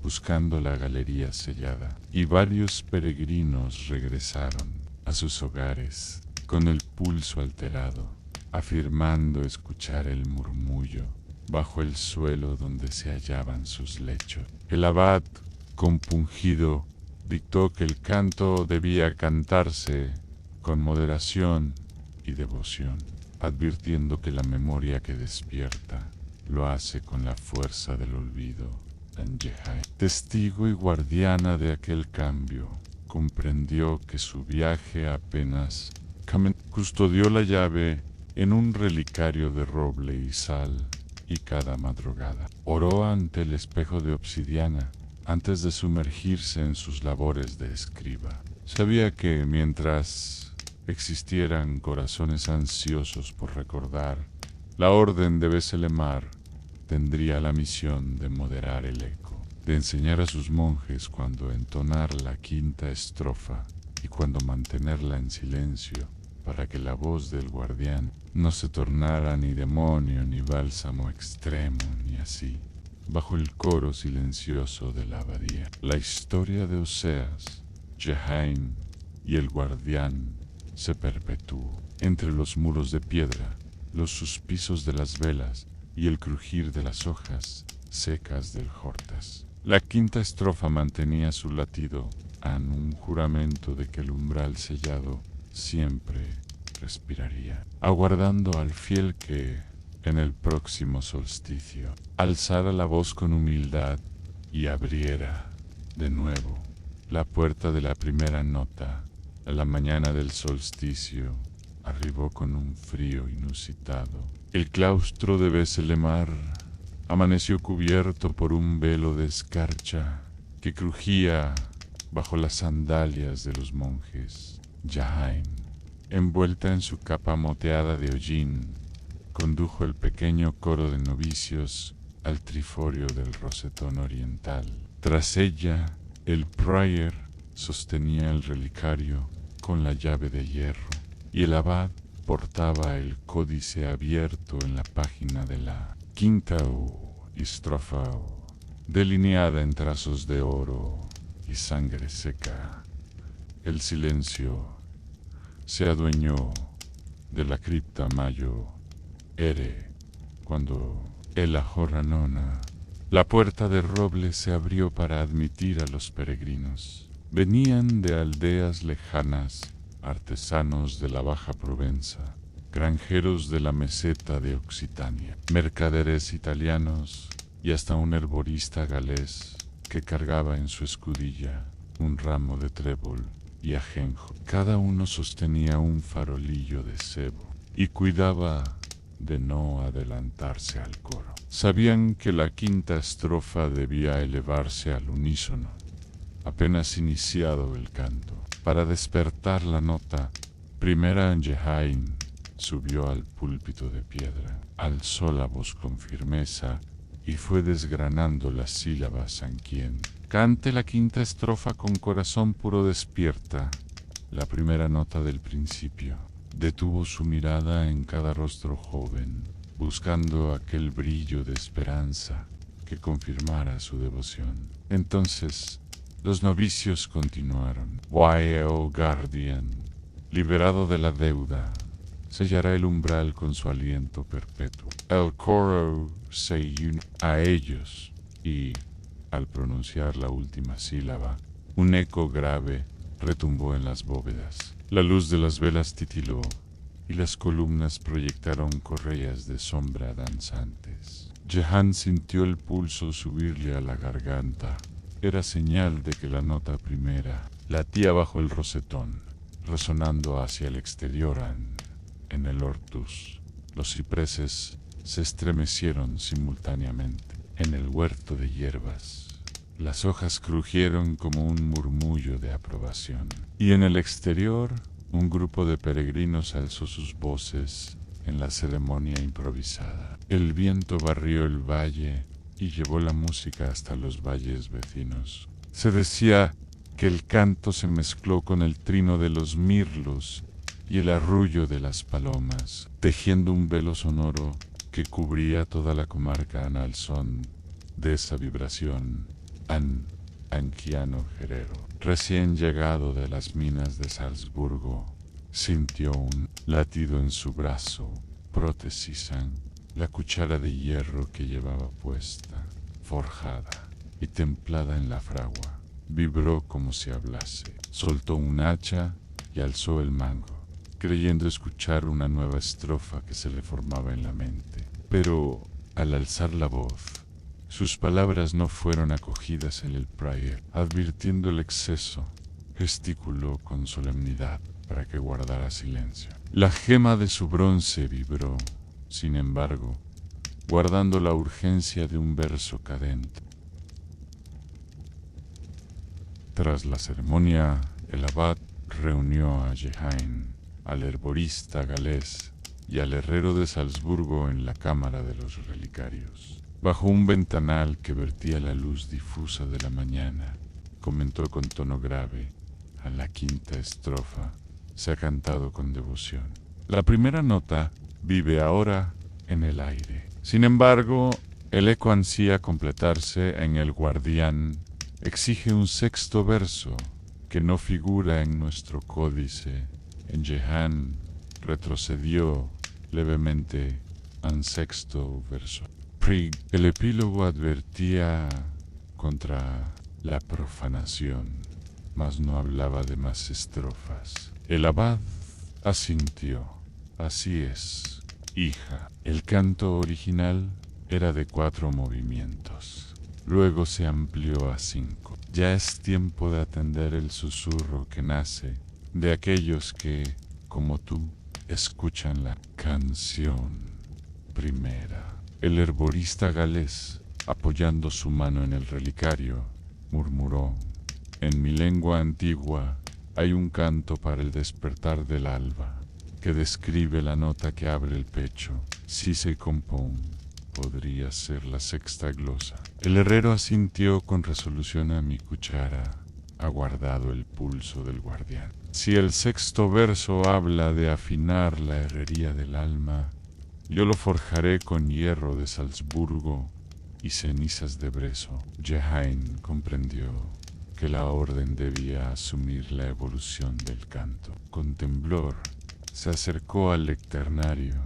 buscando la galería sellada, y varios peregrinos regresaron a sus hogares con el pulso alterado, afirmando escuchar el murmullo bajo el suelo donde se hallaban sus lechos. El abad, compungido, dictó que el canto debía cantarse con moderación y devoción, advirtiendo que la memoria que despierta lo hace con la fuerza del olvido. Jehain, testigo y guardiana de aquel cambio, comprendió que su viaje apenas custodió la llave en un relicario de roble y sal, y cada madrugada oró ante el espejo de obsidiana antes de sumergirse en sus labores de escriba. Sabía que mientras existieran corazones ansiosos por recordar, la orden de Beselemar tendría la misión de moderar el eco, de enseñar a sus monjes cuándo entonar la quinta estrofa y cuándo mantenerla en silencio, para que la voz del guardián no se tornara ni demonio ni bálsamo extremo, ni así, bajo el coro silencioso de la abadía. La historia de Oseas, Jehain y el guardián se perpetuó. Entre los muros de piedra, los suspisos de las velas y el crujir de las hojas secas del Jortas. La quinta estrofa mantenía su latido en un juramento de que el umbral sellado siempre respiraría, aguardando al fiel que, en el próximo solsticio, alzara la voz con humildad y abriera, de nuevo, la puerta de la primera nota. A la mañana del solsticio arribó con un frío inusitado. El claustro de Beselemar amaneció cubierto por un velo de escarcha que crujía bajo las sandalias de los monjes. Jehain, envuelta en su capa moteada de hollín, condujo el pequeño coro de novicios al triforio del rosetón oriental. Tras ella, el prior sostenía el relicario con la llave de hierro, y el abad portaba el códice abierto en la página de la quinta estrofa, delineada en trazos de oro y sangre seca. El silencio se adueñó de la cripta Mayo Ere cuando el ajorranona, la puerta de roble se abrió para admitir a los peregrinos. Venían de aldeas lejanas, artesanos de la Baja Provenza, granjeros de la meseta de Occitania, mercaderes italianos y hasta un herborista galés que cargaba en su escudilla un ramo de trébol y ajenjo. Cada uno sostenía un farolillo de cebo y cuidaba de no adelantarse al coro. Sabían que la quinta estrofa debía elevarse al unísono, apenas iniciado el canto. Para despertar la nota, primera Jehain subió al púlpito de piedra, alzó la voz con firmeza y fue desgranando las sílabas en quien cante la quinta estrofa con corazón puro despierta, la primera nota del principio. Detuvo su mirada en cada rostro joven, buscando aquel brillo de esperanza que confirmara su devoción. Entonces, los novicios continuaron. O guardian, liberado de la deuda, sellará el umbral con su aliento perpetuo. El coro se unió a ellos y, al pronunciar la última sílaba, un eco grave retumbó en las bóvedas. La luz de las velas titiló y las columnas proyectaron correas de sombra danzantes. Jehan sintió el pulso subirle a la garganta. Era señal de que la nota primera latía bajo el rosetón, resonando hacia el exterior en el ortus. Los cipreses se estremecieron simultáneamente. En el huerto de hierbas, las hojas crujieron como un murmullo de aprobación. Y en el exterior, un grupo de peregrinos alzó sus voces en la ceremonia improvisada. El viento barrió el valle y llevó la música hasta los valles vecinos. Se decía que el canto se mezcló con el trino de los mirlos y el arrullo de las palomas, tejiendo un velo sonoro que cubría toda la comarca al son de esa vibración. Anquiano Guerrero, recién llegado de las minas de Salzburgo, sintió un latido en su brazo, prótesis, la cuchara de hierro que llevaba puesta, forjada y templada en la fragua, vibró como si hablase. Soltó un hacha y alzó el mango, creyendo escuchar una nueva estrofa que se le formaba en la mente. Pero al alzar la voz, sus palabras no fueron acogidas en el prior. Advirtiendo el exceso, gesticuló con solemnidad para que guardara silencio. La gema de su bronce vibró, sin embargo, guardando la urgencia de un verso cadente. Tras la ceremonia, el abad reunió a Jehan, al herborista galés y al herrero de Salzburgo en la cámara de los relicarios. Bajo un ventanal que vertía la luz difusa de la mañana, comentó con tono grave: a la quinta estrofa se ha cantado con devoción. La primera nota vive ahora en el aire. Sin embargo, el eco ansía completarse en el guardián. Exige un sexto verso que no figura en nuestro códice. En Jehan retrocedió levemente al sexto verso. El epílogo advertía contra la profanación, mas no hablaba de más estrofas. El abad asintió. Así es, hija. El canto original era de 4 movimientos. Luego se amplió a 5. Ya es tiempo de atender el susurro que nace de aquellos que, como tú, escuchan la canción primera. El herborista galés, apoyando su mano en el relicario, murmuró: en mi lengua antigua hay un canto para el despertar del alba, que describe la nota que abre el pecho. Si se compone, podría ser la sexta glosa. El herrero asintió con resolución a mi cuchara, ha guardado el pulso del guardián. Si el sexto verso habla de afinar la herrería del alma, yo lo forjaré con hierro de Salzburgo y cenizas de Brezo. Jehan comprendió que la orden debía asumir la evolución del canto. Con temblor se acercó al lecternario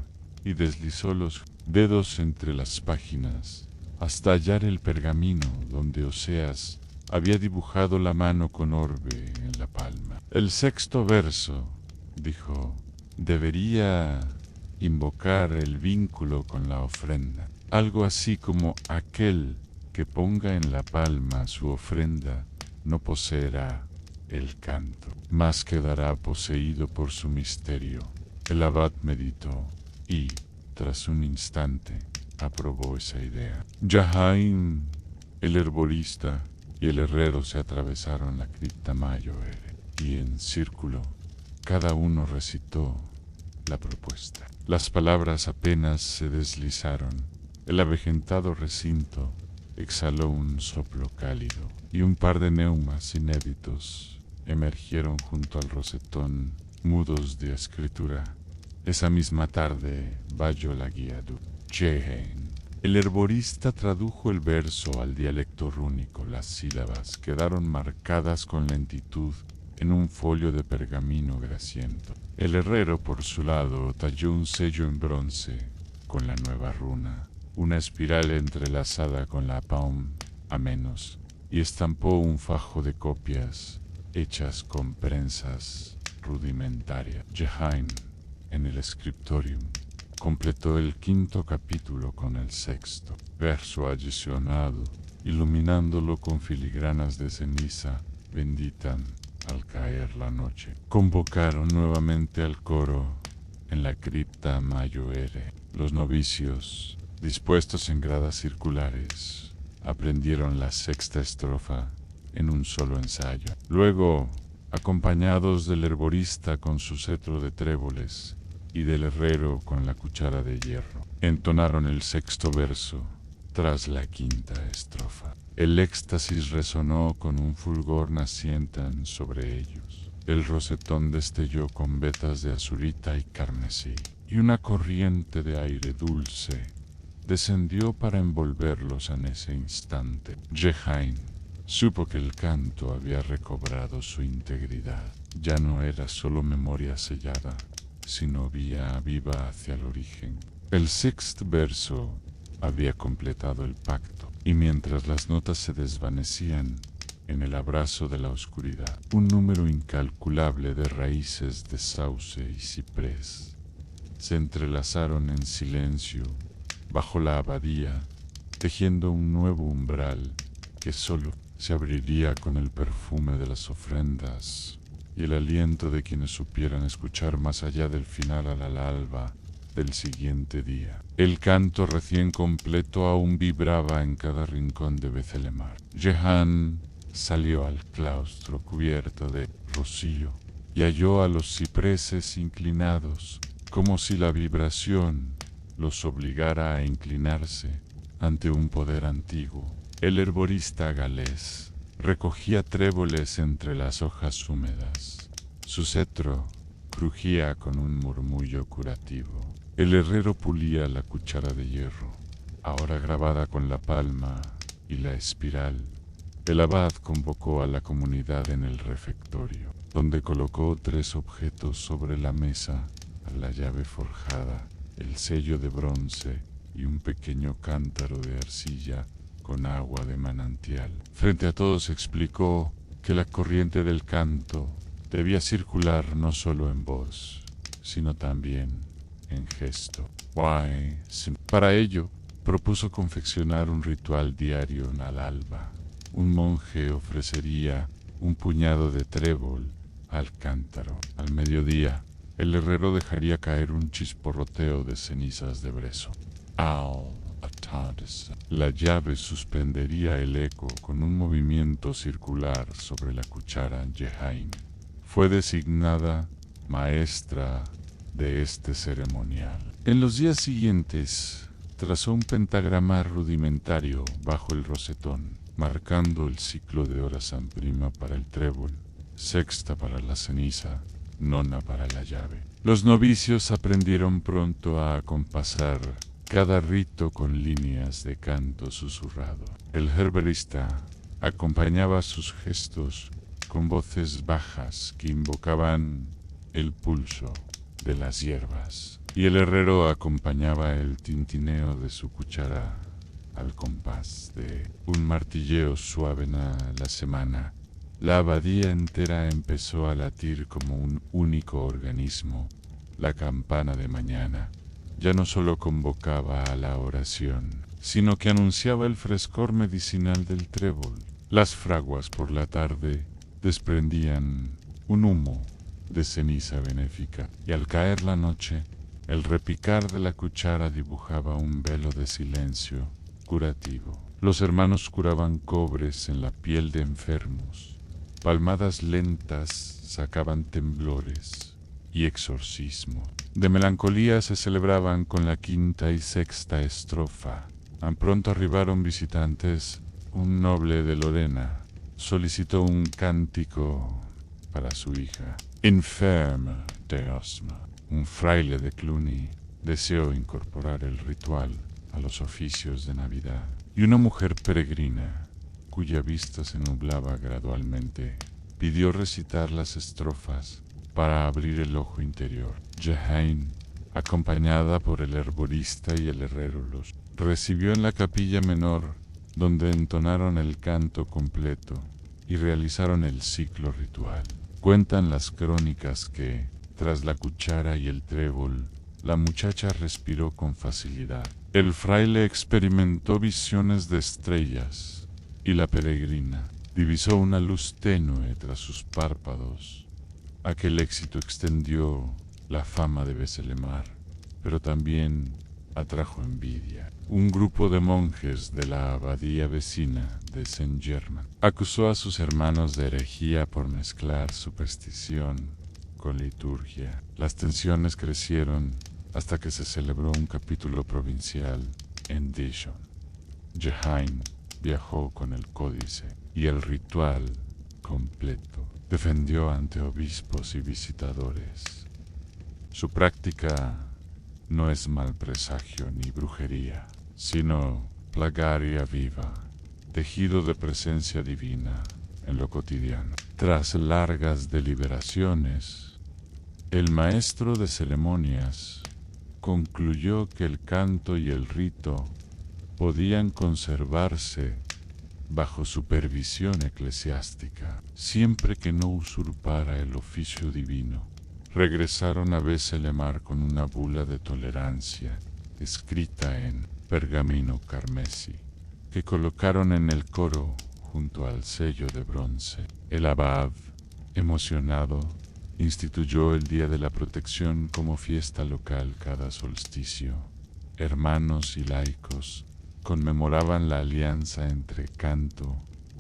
y deslizó los dedos entre las páginas hasta hallar el pergamino donde Oseas había dibujado la mano con orbe en la palma. El sexto verso, dijo, debería invocar el vínculo con la ofrenda. Algo así como: aquel que ponga en la palma su ofrenda no poseerá el canto, mas quedará poseído por su misterio. El abad meditó y, tras un instante, aprobó esa idea. Jehan, el herborista y el herrero se atravesaron la cripta mayor y en círculo cada uno recitó la propuesta. Las palabras apenas se deslizaron. El avejentado recinto exhaló un soplo cálido y un par de neumas inéditos emergieron junto al rosetón, mudos de escritura. Esa misma tarde valló la guía de Jehan. El herborista tradujo el verso al dialecto rúnico. Las sílabas quedaron marcadas con lentitud en un folio de pergamino grasiento. El herrero, por su lado, talló un sello en bronce con la nueva runa, una espiral entrelazada con la paum a menos, y estampó un fajo de copias hechas con prensas rudimentarias. Jehan en el scriptorium. Completó el 5.º capítulo con el 6.º verso adicionado, iluminándolo con filigranas de ceniza bendita al caer la noche. Convocaron nuevamente al coro en la cripta Mayoere. Los novicios, dispuestos en gradas circulares, aprendieron la 6ª estrofa en un solo ensayo. Luego, acompañados del herborista con su cetro de tréboles y del herrero con la cuchara de hierro, entonaron el 6.º verso tras la 5ª estrofa. El éxtasis resonó con un fulgor naciente sobre ellos. El rosetón destelló con vetas de azurita y carmesí, y una corriente de aire dulce descendió para envolverlos en ese instante. Jehain supo que el canto había recobrado su integridad. Ya no era solo memoria sellada, sino vía viva hacia el origen. El 6º verso había completado el pacto, y mientras las notas se desvanecían en el abrazo de la oscuridad, un número incalculable de raíces de sauce y ciprés se entrelazaron en silencio bajo la abadía, tejiendo un nuevo umbral que solo se abriría con el perfume de las ofrendas y el aliento de quienes supieran escuchar más allá del final al alba del siguiente día. El canto recién completo aún vibraba en cada rincón de Bethelemar. Jehan salió al claustro cubierto de rocío y halló a los cipreses inclinados, como si la vibración los obligara a inclinarse ante un poder antiguo. El herborista galés recogía tréboles entre las hojas húmedas. Su cetro crujía con un murmullo curativo. El herrero pulía la cuchara de hierro, ahora grabada con la palma y la espiral. El abad convocó a la comunidad en el refectorio, donde colocó 3 objetos sobre la mesa: la llave forjada, el sello de bronce y un pequeño cántaro de arcilla con agua de manantial. Frente a todos explicó que la corriente del canto debía circular no solo en voz, sino también en gesto. Para ello, propuso confeccionar un ritual diario al alba. Un monje ofrecería un puñado de trébol al cántaro. Al mediodía, el herrero dejaría caer un chisporroteo de cenizas de brezo. Al atardecer, la llave suspendería el eco con un movimiento circular sobre la cuchara. Jehain fue designada maestra de este ceremonial. En los días siguientes, trazó un pentagrama rudimentario bajo el rosetón, marcando el ciclo de hora san prima para el trébol, sexta para la ceniza, nona para la llave. Los novicios aprendieron pronto a acompasar cada rito con líneas de canto susurrado. El herberista acompañaba sus gestos con voces bajas que invocaban el pulso de las hierbas, y el herrero acompañaba el tintineo de su cuchara al compás de un martilleo suave en la semana. La abadía entera empezó a latir como un único organismo. La campana de mañana ya no solo convocaba a la oración, sino que anunciaba el frescor medicinal del trébol. Las fraguas por la tarde desprendían un humo de ceniza benéfica, y al caer la noche, el repicar de la cuchara dibujaba un velo de silencio curativo. Los hermanos curaban cobres en la piel de enfermos. Palmadas lentas sacaban temblores y exorcismo. De melancolía se celebraban con la 5ª y 6ª estrofa. Tan pronto arribaron visitantes, un noble de Lorena solicitó un cántico para su hija, enferma de asma. Un fraile de Cluny deseó incorporar el ritual a los oficios de Navidad, y una mujer peregrina, cuya vista se nublaba gradualmente, pidió recitar las estrofas para abrir el ojo interior. Jehain, acompañada por el herborista y el herrero, los recibió en la capilla menor, donde entonaron el canto completo y realizaron el ciclo ritual. Cuentan las crónicas que, Tras la cuchara y el trébol, la muchacha respiró con facilidad. El fraile experimentó visiones de estrellas, y la peregrina divisó una luz tenue tras sus párpados. Aquel éxito extendió la fama de Beselemar, pero también atrajo envidia. Un grupo de monjes de la abadía vecina de Saint-Germain acusó a sus hermanos de herejía por mezclar superstición con liturgia. Las tensiones crecieron hasta que se celebró un capítulo provincial en Dijon. Jehain viajó con el códice y el ritual completo. Defendió ante obispos y visitadores. Su práctica no es mal presagio ni brujería, sino plegaria viva, tejido de presencia divina en lo cotidiano. Tras largas deliberaciones, el maestro de ceremonias concluyó que el canto y el rito podían conservarse bajo supervisión eclesiástica, siempre que no usurpara el oficio divino. Regresaron a Beselemar con una bula de tolerancia, escrita en pergamino carmesí, que colocaron en el coro junto al sello de bronce. El abad, emocionado, instituyó el Día de la Protección como fiesta local cada solsticio. Hermanos y laicos conmemoraban la alianza entre canto,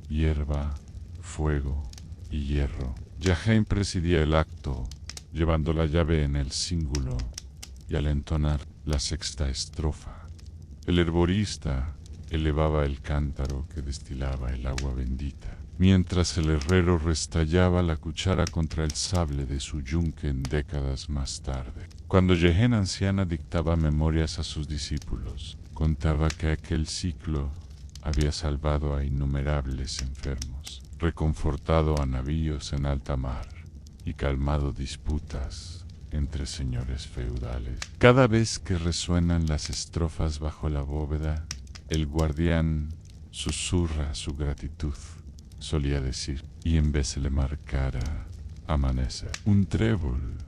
hierba, fuego y hierro. Jehain presidía el acto, llevando la llave en el cíngulo, y al entonar la sexta estrofa, el herborista elevaba el cántaro que destilaba el agua bendita, mientras el herrero restallaba la cuchara contra el sable de su yunque décadas más tarde. Cuando Jehain anciana dictaba memorias a sus discípulos, contaba que aquel ciclo había salvado a innumerables enfermos, reconfortado a navíos en alta mar y calmado disputas entre señores feudales. Cada vez que resuenan las estrofas bajo la bóveda, el guardián susurra su gratitud, solía decir, y en Beselemar cara amanece. Un trébol,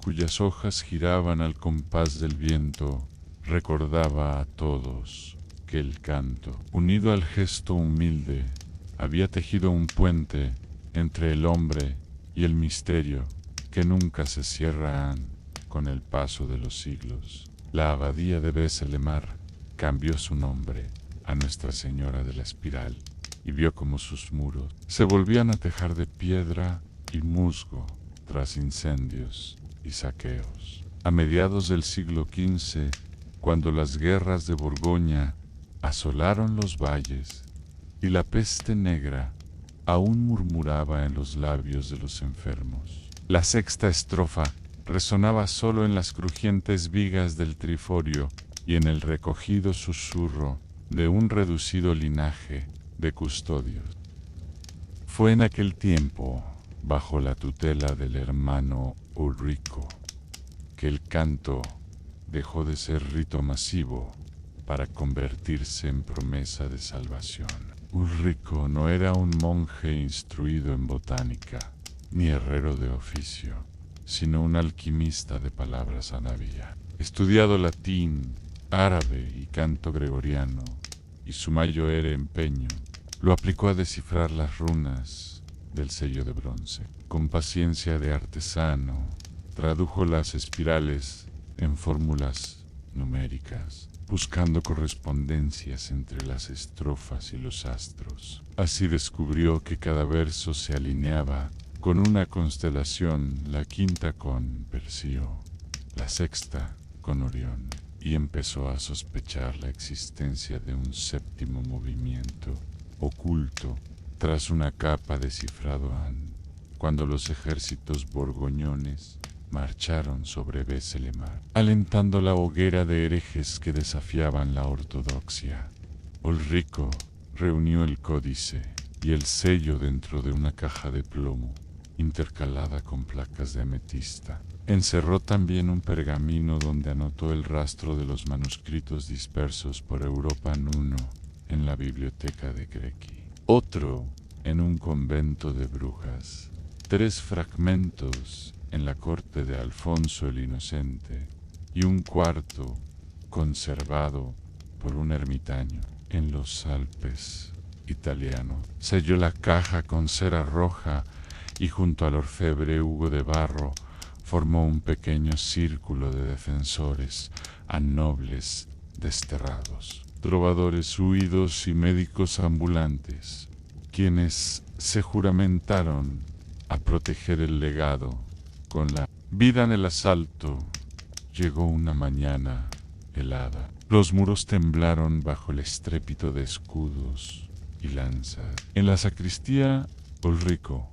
cuyas hojas giraban al compás del viento, recordaba a todos que el canto, unido al gesto humilde, había tejido un puente entre el hombre y el misterio que nunca se cierran con el paso de los siglos. La abadía de Beselemar cambió su nombre a Nuestra Señora de la Espiral y vio como sus muros se volvían a tejar de piedra y musgo tras incendios y saqueos. A mediados del siglo XV, cuando las guerras de Borgoña asolaron los valles y la peste negra aún murmuraba en los labios de los enfermos, la sexta estrofa resonaba solo en las crujientes vigas del triforio y en el recogido susurro de un reducido linaje de custodios. Fue en aquel tiempo, bajo la tutela del hermano Ulrico, que el canto dejó de ser rito masivo para convertirse en promesa de salvación. Ulrico no era un monje instruido en botánica, ni herrero de oficio, sino un alquimista de palabras anavía. Estudiado latín, árabe y canto gregoriano, y su mayor empeño lo aplicó a descifrar las runas del sello de bronce. Con paciencia de artesano, tradujo las espirales en fórmulas numéricas, buscando correspondencias entre las estrofas y los astros. Así descubrió que cada verso se alineaba con una constelación, la quinta con Perseo, la sexta con Orión, y empezó a sospechar la existencia de un séptimo movimiento oculto tras una capa de cifrado cuando los ejércitos borgoñones marcharon sobre Beselemar, alentando la hoguera de herejes que desafiaban la ortodoxia. Ulrico reunió el códice y el sello dentro de una caja de plomo, intercalada con placas de ametista. Encerró también un pergamino donde anotó el rastro de los manuscritos dispersos por Europa en uno en la biblioteca de Crequi, otro en un convento de brujas, 3 fragmentos en la corte de Alfonso el Inocente y un cuarto conservado por un ermitaño en los Alpes italianos. Selló la caja con cera roja y junto al orfebre Hugo de Barro formó un pequeño círculo de defensores a nobles desterrados, trovadores huidos y médicos ambulantes, quienes se juramentaron a proteger el legado. Con la vida en el asalto, llegó una mañana helada. Los muros temblaron bajo el estrépito de escudos y lanzas. En la sacristía, Ulrico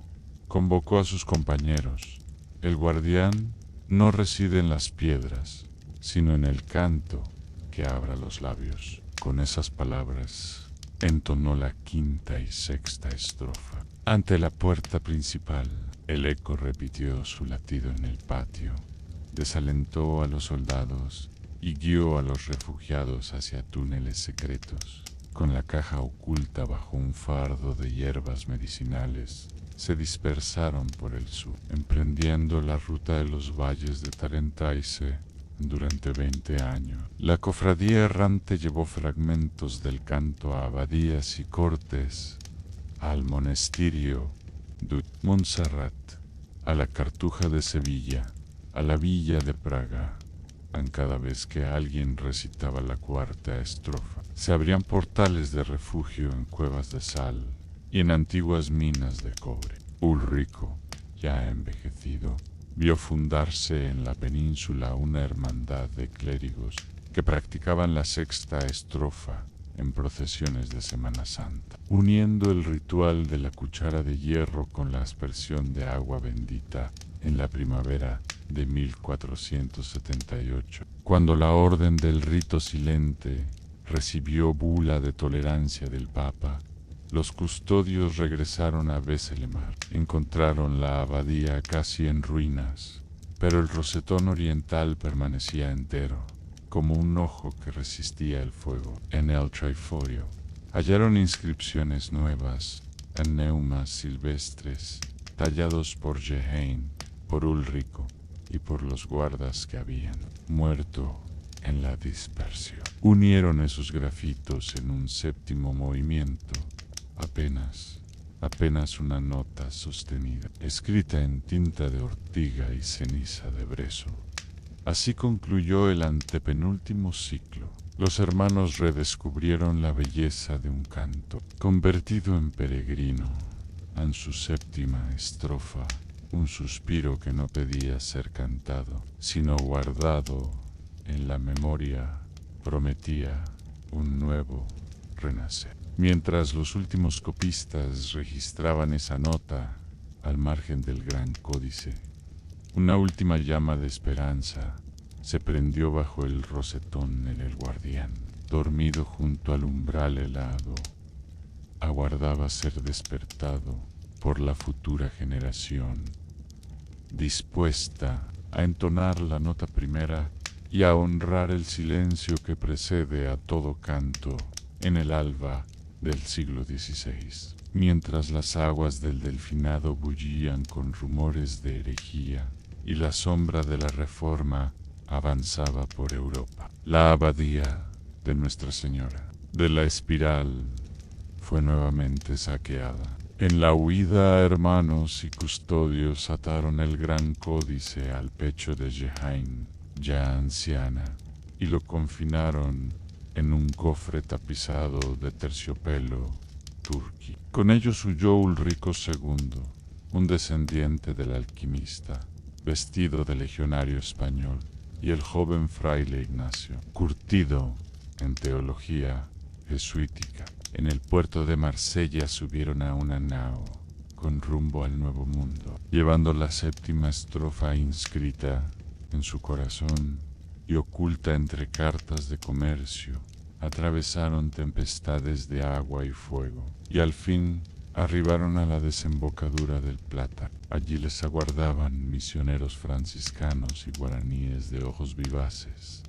convocó a sus compañeros. El guardián no reside en las piedras, sino en el canto que abra los labios. Con esas palabras entonó la quinta y sexta estrofa. Ante la puerta principal, el eco repitió su latido en el patio, desalentó a los soldados y guió a los refugiados hacia túneles secretos. Con la caja oculta bajo un fardo de hierbas medicinales, se dispersaron por el sur, emprendiendo la ruta de los valles de Tarentaise durante 20 años. La cofradía errante llevó fragmentos del canto a abadías y cortes, al monasterio de Montserrat, a la Cartuja de Sevilla, a la villa de Praga. Cada vez que alguien recitaba la cuarta estrofa, se abrían portales de refugio en cuevas de sal y en antiguas minas de cobre. Ulrico, ya envejecido, vio fundarse en la península una hermandad de clérigos que practicaban la sexta estrofa en procesiones de Semana Santa, uniendo el ritual de la cuchara de hierro con la aspersión de agua bendita en la primavera de 1478, cuando la orden del rito silente recibió bula de tolerancia del Papa. Los custodios regresaron a Besselemar. Encontraron la abadía casi en ruinas, pero el rosetón oriental permanecía entero, como un ojo que resistía el fuego. En el Triforio hallaron inscripciones nuevas en neumas silvestres, tallados por Jehain, por Ulrico y por los guardas que habían muerto en la dispersión. Unieron esos grafitos en un séptimo movimiento, apenas una nota sostenida, escrita en tinta de ortiga y ceniza de brezo. Así concluyó el antepenúltimo ciclo. Los hermanos redescubrieron la belleza de un canto, convertido en peregrino. En su séptima estrofa, un suspiro que no pedía ser cantado, sino guardado en la memoria, prometía un nuevo renacer. Mientras los últimos copistas registraban esa nota al margen del gran códice, una última llama de esperanza se prendió bajo el rosetón en el guardián. Dormido junto al umbral helado, aguardaba ser despertado por la futura generación, dispuesta a entonar la nota primera y a honrar el silencio que precede a todo canto en el alba del siglo XVI, mientras las aguas del Delfinado bullían con rumores de herejía y la sombra de la Reforma avanzaba por Europa. La abadía de Nuestra Señora de la Espiral fue nuevamente saqueada. En la huida, hermanos y custodios ataron el gran códice al pecho de Jehain, ya anciana, y lo confinaron en un cofre tapizado de terciopelo turqui. Con ellos huyó Ulrico II, un descendiente del alquimista, vestido de legionario español, y el joven fraile Ignacio, curtido en teología jesuítica. En el puerto de Marsella subieron a una nao con rumbo al Nuevo Mundo, llevando la séptima estrofa inscrita en su corazón y oculta entre cartas de comercio. Atravesaron tempestades de agua y fuego, y al fin arribaron a la desembocadura del Plata. Allí les aguardaban misioneros franciscanos y guaraníes de ojos vivaces,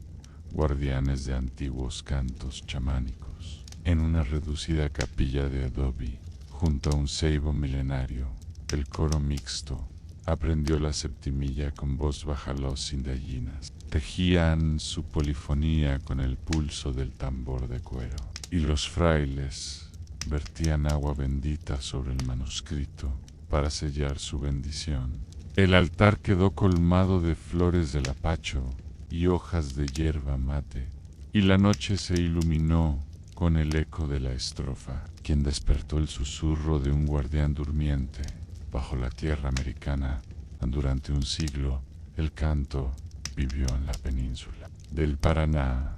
guardianes de antiguos cantos chamánicos. En una reducida capilla de adobe, junto a un ceibo milenario, el coro mixto aprendió la septimilla con voz baja los indallinas. Tejían su polifonía con el pulso del tambor de cuero. Y los frailes vertían agua bendita sobre el manuscrito para sellar su bendición. El altar quedó colmado de flores del apacho y hojas de hierba mate, y la noche se iluminó con el eco de la estrofa, quien despertó el susurro de un guardián durmiente bajo la tierra americana. Durante un siglo, el canto vivió en la península del Paraná,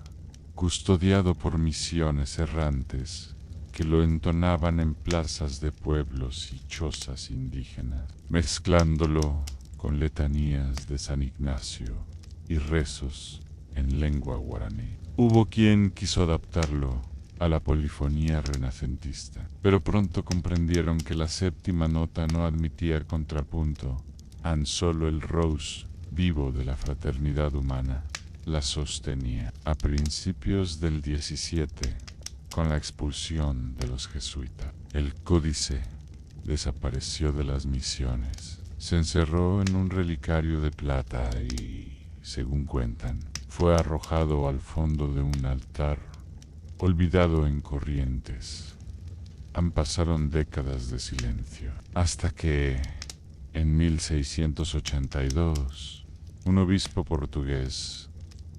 custodiado por misiones errantes que lo entonaban en plazas de pueblos y chozas indígenas, mezclándolo con letanías de San Ignacio y rezos en lengua guaraní. Hubo quien quiso adaptarlo a la polifonía renacentista, pero pronto comprendieron que la séptima nota no admitía contrapunto, solo el rose vivo de la fraternidad humana la sostenía. A principios del 17, con la expulsión de los jesuitas, el códice desapareció de las misiones. Se encerró en un relicario de plata y, según cuentan, fue arrojado al fondo de un altar, olvidado en Corrientes. Pasaron décadas de silencio, hasta que, en 1682, un obispo portugués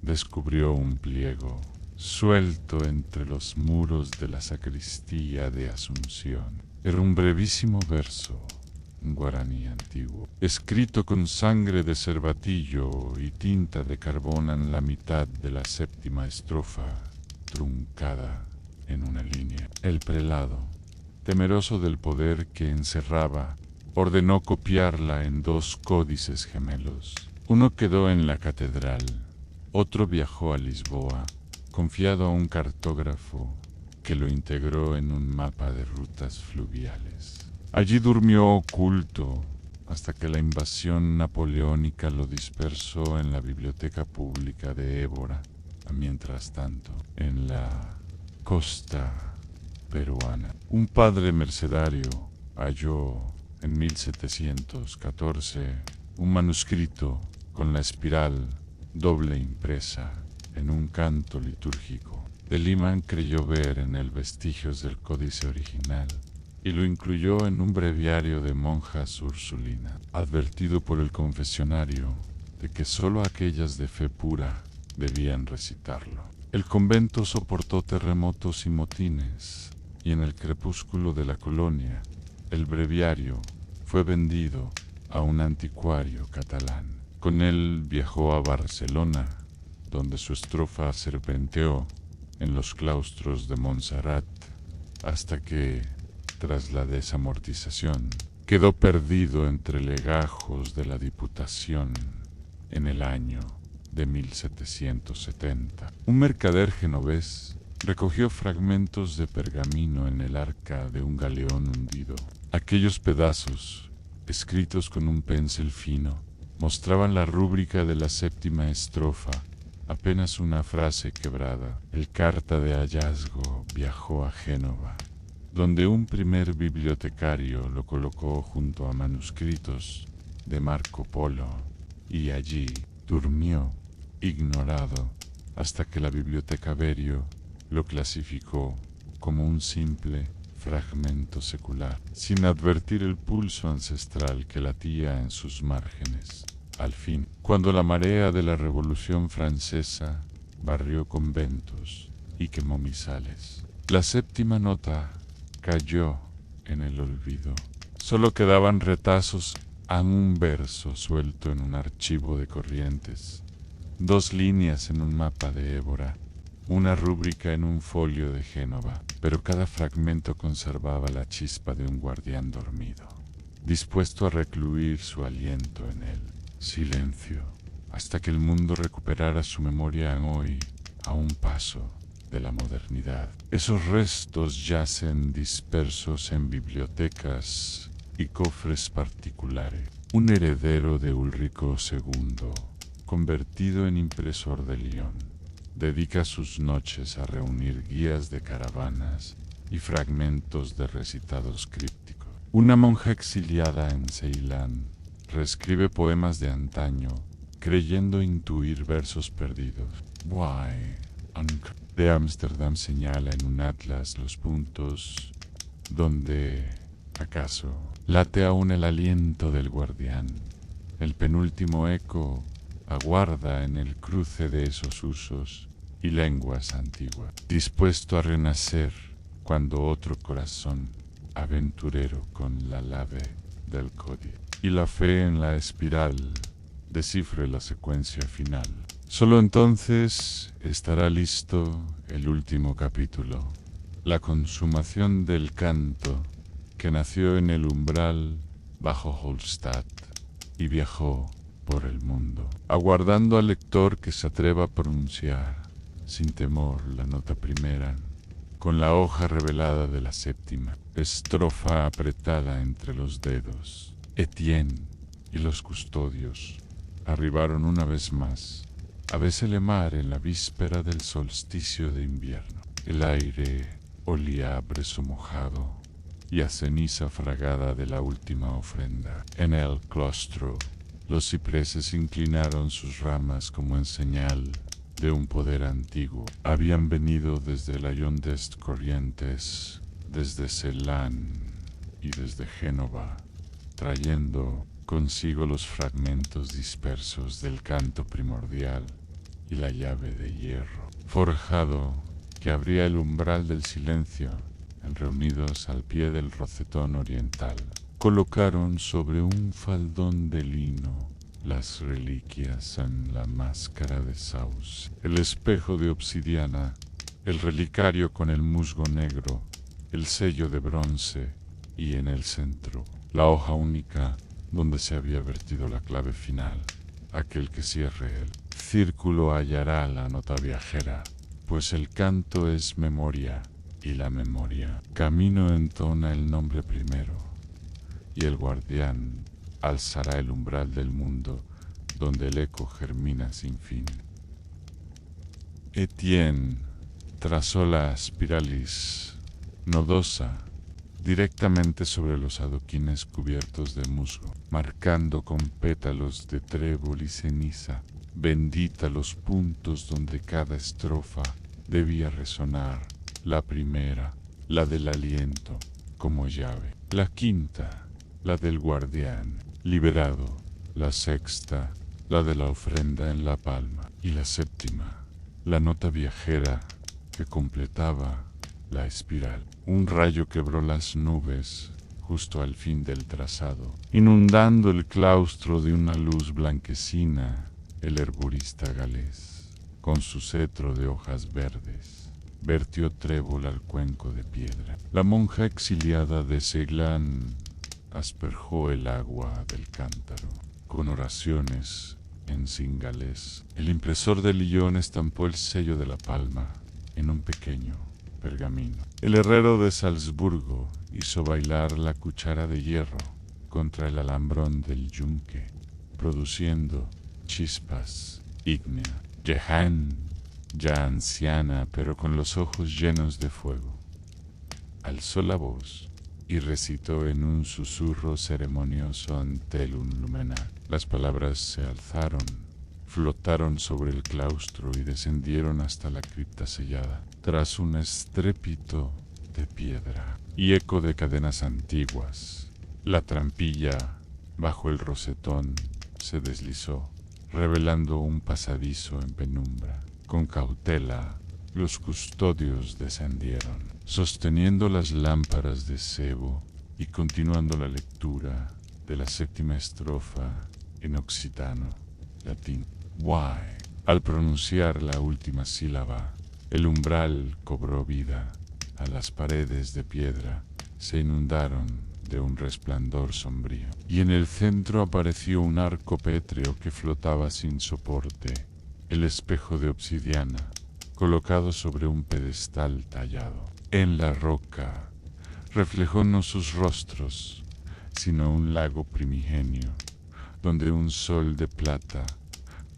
descubrió un pliego suelto entre los muros de la sacristía de Asunción. Era un brevísimo verso guaraní antiguo, escrito con sangre de cervatillo y tinta de carbón en la mitad de la séptima estrofa, truncada en una línea. El prelado, temeroso del poder que encerraba, ordenó copiarla en 2 códices gemelos. Uno quedó en la catedral, otro viajó a Lisboa, confiado a un cartógrafo que lo integró en un mapa de rutas fluviales. Allí durmió oculto hasta que la invasión napoleónica lo dispersó en la biblioteca pública de Évora. Mientras tanto, en la costa peruana, un padre mercedario halló en 1714 un manuscrito con la espiral doble impresa en un canto litúrgico. De Liman creyó ver en él vestigios del códice original y lo incluyó en un breviario de monjas ursulinas, advertido por el confesionario de que sólo aquellas de fe pura debían recitarlo. El convento soportó terremotos y motines, y en el crepúsculo de la colonia, el breviario fue vendido a un anticuario catalán. Con él viajó a Barcelona, donde su estrofa serpenteó en los claustros de Montserrat, hasta que, tras la desamortización, quedó perdido entre legajos de la Diputación en el año de 1770. Un mercader genovés recogió fragmentos de pergamino en el arca de un galeón hundido. Aquellos pedazos, escritos con un pincel fino, mostraban la rúbrica de la séptima estrofa, apenas una frase quebrada. El carta de hallazgo viajó a Génova, donde un primer bibliotecario lo colocó junto a manuscritos de Marco Polo, y allí durmió, ignorado, hasta que la biblioteca Berio lo clasificó como un simple fragmento secular, sin advertir el pulso ancestral que latía en sus márgenes. Al fin, cuando la marea de la Revolución Francesa barrió conventos y quemó misales, la séptima nota cayó en el olvido. Solo quedaban retazos a un verso suelto en un archivo de Corrientes, 2 líneas en un mapa de Évora, una rúbrica en un folio de Génova, pero cada fragmento conservaba la chispa de un guardián dormido, dispuesto a recluir su aliento en él. Silencio, hasta que el mundo recuperara su memoria hoy, a un paso de la modernidad. Esos restos yacen dispersos en bibliotecas y cofres particulares. Un heredero de Ulrico II, convertido en impresor de Lyon, dedica sus noches a reunir guías de caravanas y fragmentos de recitados crípticos. Una monja exiliada en Ceilán reescribe poemas de antaño, creyendo intuir versos perdidos. De Ámsterdam señala en un atlas los puntos donde, acaso, late aún el aliento del guardián. El penúltimo eco aguarda en el cruce de esos usos y lenguas antiguas, dispuesto a renacer cuando otro corazón aventurero con la lave del código y la fe en la espiral descifre la secuencia final. Solo entonces estará listo el último capítulo, la consumación del canto que nació en el umbral bajo Holstadt y viajó por el mundo, aguardando al lector que se atreva a pronunciar sin temor la nota primera, con la hoja revelada de la séptima, estrofa apretada entre los dedos. Etienne y los custodios arribaron una vez más a Besselemar en la víspera del solsticio de invierno. El aire olía a brezo mojado y a ceniza fragada de la última ofrenda. En el claustro, los cipreses inclinaron sus ramas como en señal de un poder antiguo. Habían venido desde la Yondes Corrientes, desde Ceilán y desde Génova, trayendo consigo los fragmentos dispersos del canto primordial y la llave de hierro forjado que abría el umbral del silencio. Reunidos al pie del rosetón oriental, colocaron sobre un faldón de lino las reliquias en la máscara de sauce, el espejo de obsidiana, el relicario con el musgo negro, el sello de bronce y en el centro la hoja única donde se había vertido la clave final. Aquel que cierre el círculo hallará la nota viajera, pues el canto es memoria y la memoria. Camino entona el nombre primero y el guardián alzará el umbral del mundo donde el eco germina sin fin. Etienne trazó la spiralis nodosa directamente sobre los adoquines cubiertos de musgo, marcando con pétalos de trébol y ceniza bendita los puntos donde cada estrofa debía resonar. La primera, la del aliento, como llave. La quinta, la del guardián, liberado. La sexta, la de la ofrenda en la palma. Y la séptima, la nota viajera que completaba la espiral. Un rayo quebró las nubes justo al fin del trazado, inundando el claustro de una luz blanquecina. El herborista galés, con su cetro de hojas verdes, vertió trébol al cuenco de piedra. La monja exiliada de Ceilán asperjó el agua del cántaro con oraciones en singalés. El impresor de Lyon estampó el sello de la palma en un pequeño pergamino. El herrero de Salzburgo hizo bailar la cuchara de hierro contra el alambrón del yunque, produciendo chispas ígneas. Jehan, ya anciana, pero con los ojos llenos de fuego, alzó la voz y recitó en un susurro ceremonioso Antellum Lumenar. Las palabras se alzaron, flotaron sobre el claustro y descendieron hasta la cripta sellada, tras un estrépito de piedra y eco de cadenas antiguas. La trampilla, bajo el rosetón, se deslizó, revelando un pasadizo en penumbra. Con cautela, los custodios descendieron, sosteniendo las lámparas de cebo y continuando la lectura de la séptima estrofa en occitano, latín. Al pronunciar la última sílaba, el umbral cobró vida. A las paredes de piedra se inundaron de un resplandor sombrío, y en el centro apareció un arco pétreo que flotaba sin soporte, el espejo de obsidiana, colocado sobre un pedestal tallado en la roca, reflejó no sus rostros, sino un lago primigenio, donde un sol de plata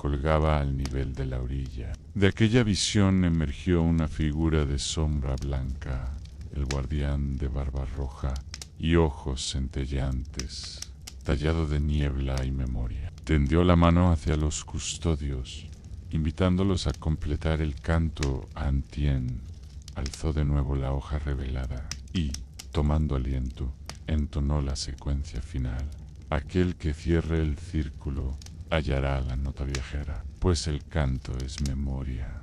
colgaba al nivel de la orilla. De aquella visión emergió una figura de sombra blanca, el guardián de barba roja y ojos centelleantes, tallado de niebla y memoria. Tendió la mano hacia los custodios, invitándolos a completar el canto a Antien. Alzó de nuevo la hoja revelada y, tomando aliento, entonó la secuencia final. Aquel que cierre el círculo hallará la nota viajera, pues el canto es memoria,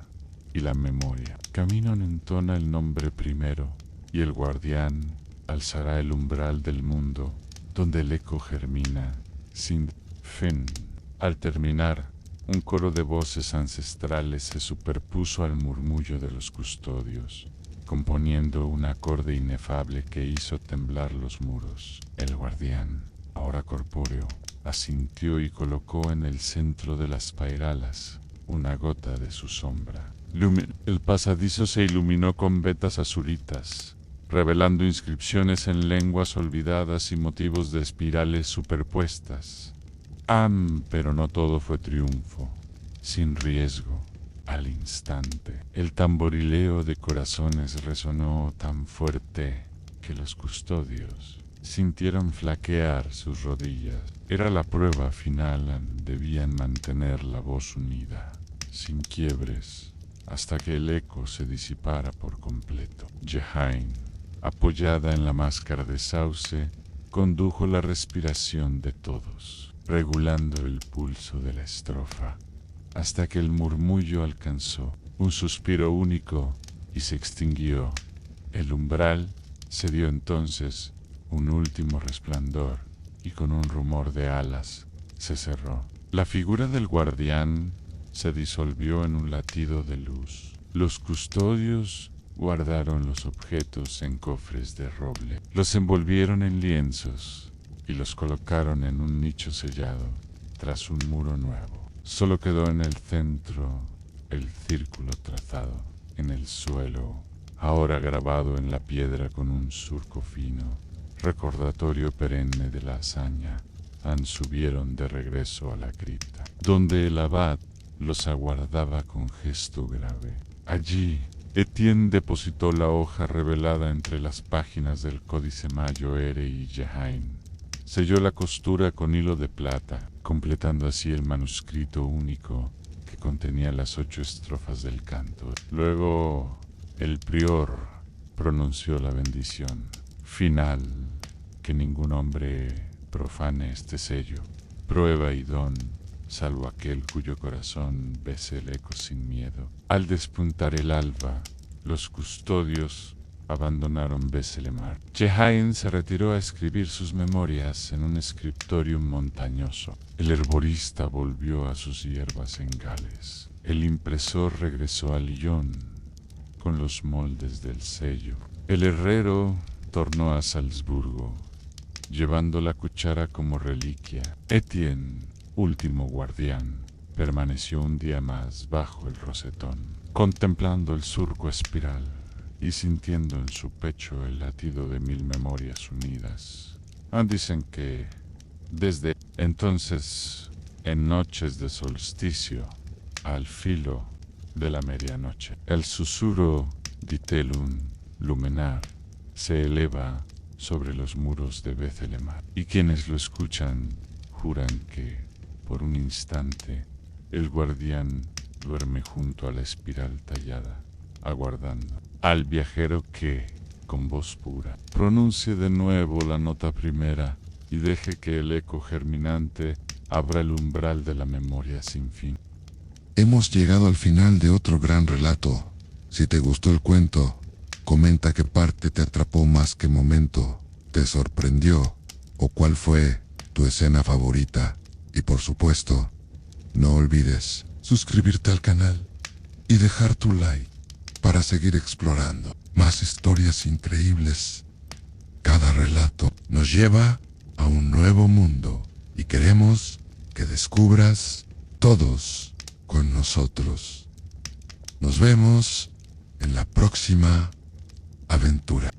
y la memoria. Caminon entona el nombre primero, y el guardián alzará el umbral del mundo, donde el eco germina, sin fin. Al terminar, un coro de voces ancestrales se superpuso al murmullo de los custodios, componiendo un acorde inefable que hizo temblar los muros. El guardián, ahora corpóreo, asintió y colocó en el centro de las pairalas una gota de su sombra. El pasadizo se iluminó con vetas azuritas, revelando inscripciones en lenguas olvidadas y motivos de espirales superpuestas. Pero no todo fue triunfo. Sin riesgo, al instante, el tamborileo de corazones resonó tan fuerte que los custodios sintieron flaquear sus rodillas. Era la prueba final, debían mantener la voz unida, sin quiebres, hasta que el eco se disipara por completo. Jehain, apoyada en la máscara de sauce, condujo la respiración de todos, regulando el pulso de la estrofa, hasta que el murmullo alcanzó un suspiro único y se extinguió. El umbral se dio entonces un último resplandor y con un rumor de alas se cerró. La figura del guardián se disolvió en un latido de luz. Los custodios guardaron los objetos en cofres de roble, los envolvieron en lienzos y los colocaron en un nicho sellado tras un muro nuevo. Solo quedó en el centro el círculo trazado en el suelo, ahora grabado en la piedra con un surco fino, recordatorio perenne de la hazaña. Subieron de regreso a la cripta, donde el abad los aguardaba con gesto grave. Allí, Etienne depositó la hoja revelada entre las páginas del Códice Mayo Ere y Jehain. Selló la costura con hilo de plata, completando así el manuscrito único que contenía las 8 estrofas del canto. Luego, el prior pronunció la bendición final: que ningún hombre profane este sello, prueba y don, salvo aquel cuyo corazón bese el eco sin miedo. Al despuntar el alba, los custodios abandonaron Beselemar. Jehain se retiró a escribir sus memorias en un scriptorium montañoso. El herborista volvió a sus hierbas en Gales. El impresor regresó a Lyon con los moldes del sello. El herrero tornó a Salzburgo, llevando la cuchara como reliquia. Etienne, último guardián, permaneció un día más bajo el rosetón, contemplando el surco espiral y sintiendo en su pecho el latido de 1000 memorias unidas. Dicen que desde entonces, en noches de solsticio, al filo de la medianoche, el susurro di Telum lumenar se eleva sobre los muros de Beselemar, y quienes lo escuchan juran que, por un instante, el guardián duerme junto a la espiral tallada, aguardando al viajero que, con voz pura, pronuncie de nuevo la nota primera y deje que el eco germinante abra el umbral de la memoria sin fin. Hemos llegado al final de otro gran relato. Si te gustó el cuento, comenta qué parte te atrapó más, qué momento te sorprendió o cuál fue tu escena favorita. Y por supuesto, no olvides suscribirte al canal y dejar tu like para seguir explorando más historias increíbles. Cada relato nos lleva a un nuevo mundo y queremos que descubras todos con nosotros. Nos vemos en la próxima aventura.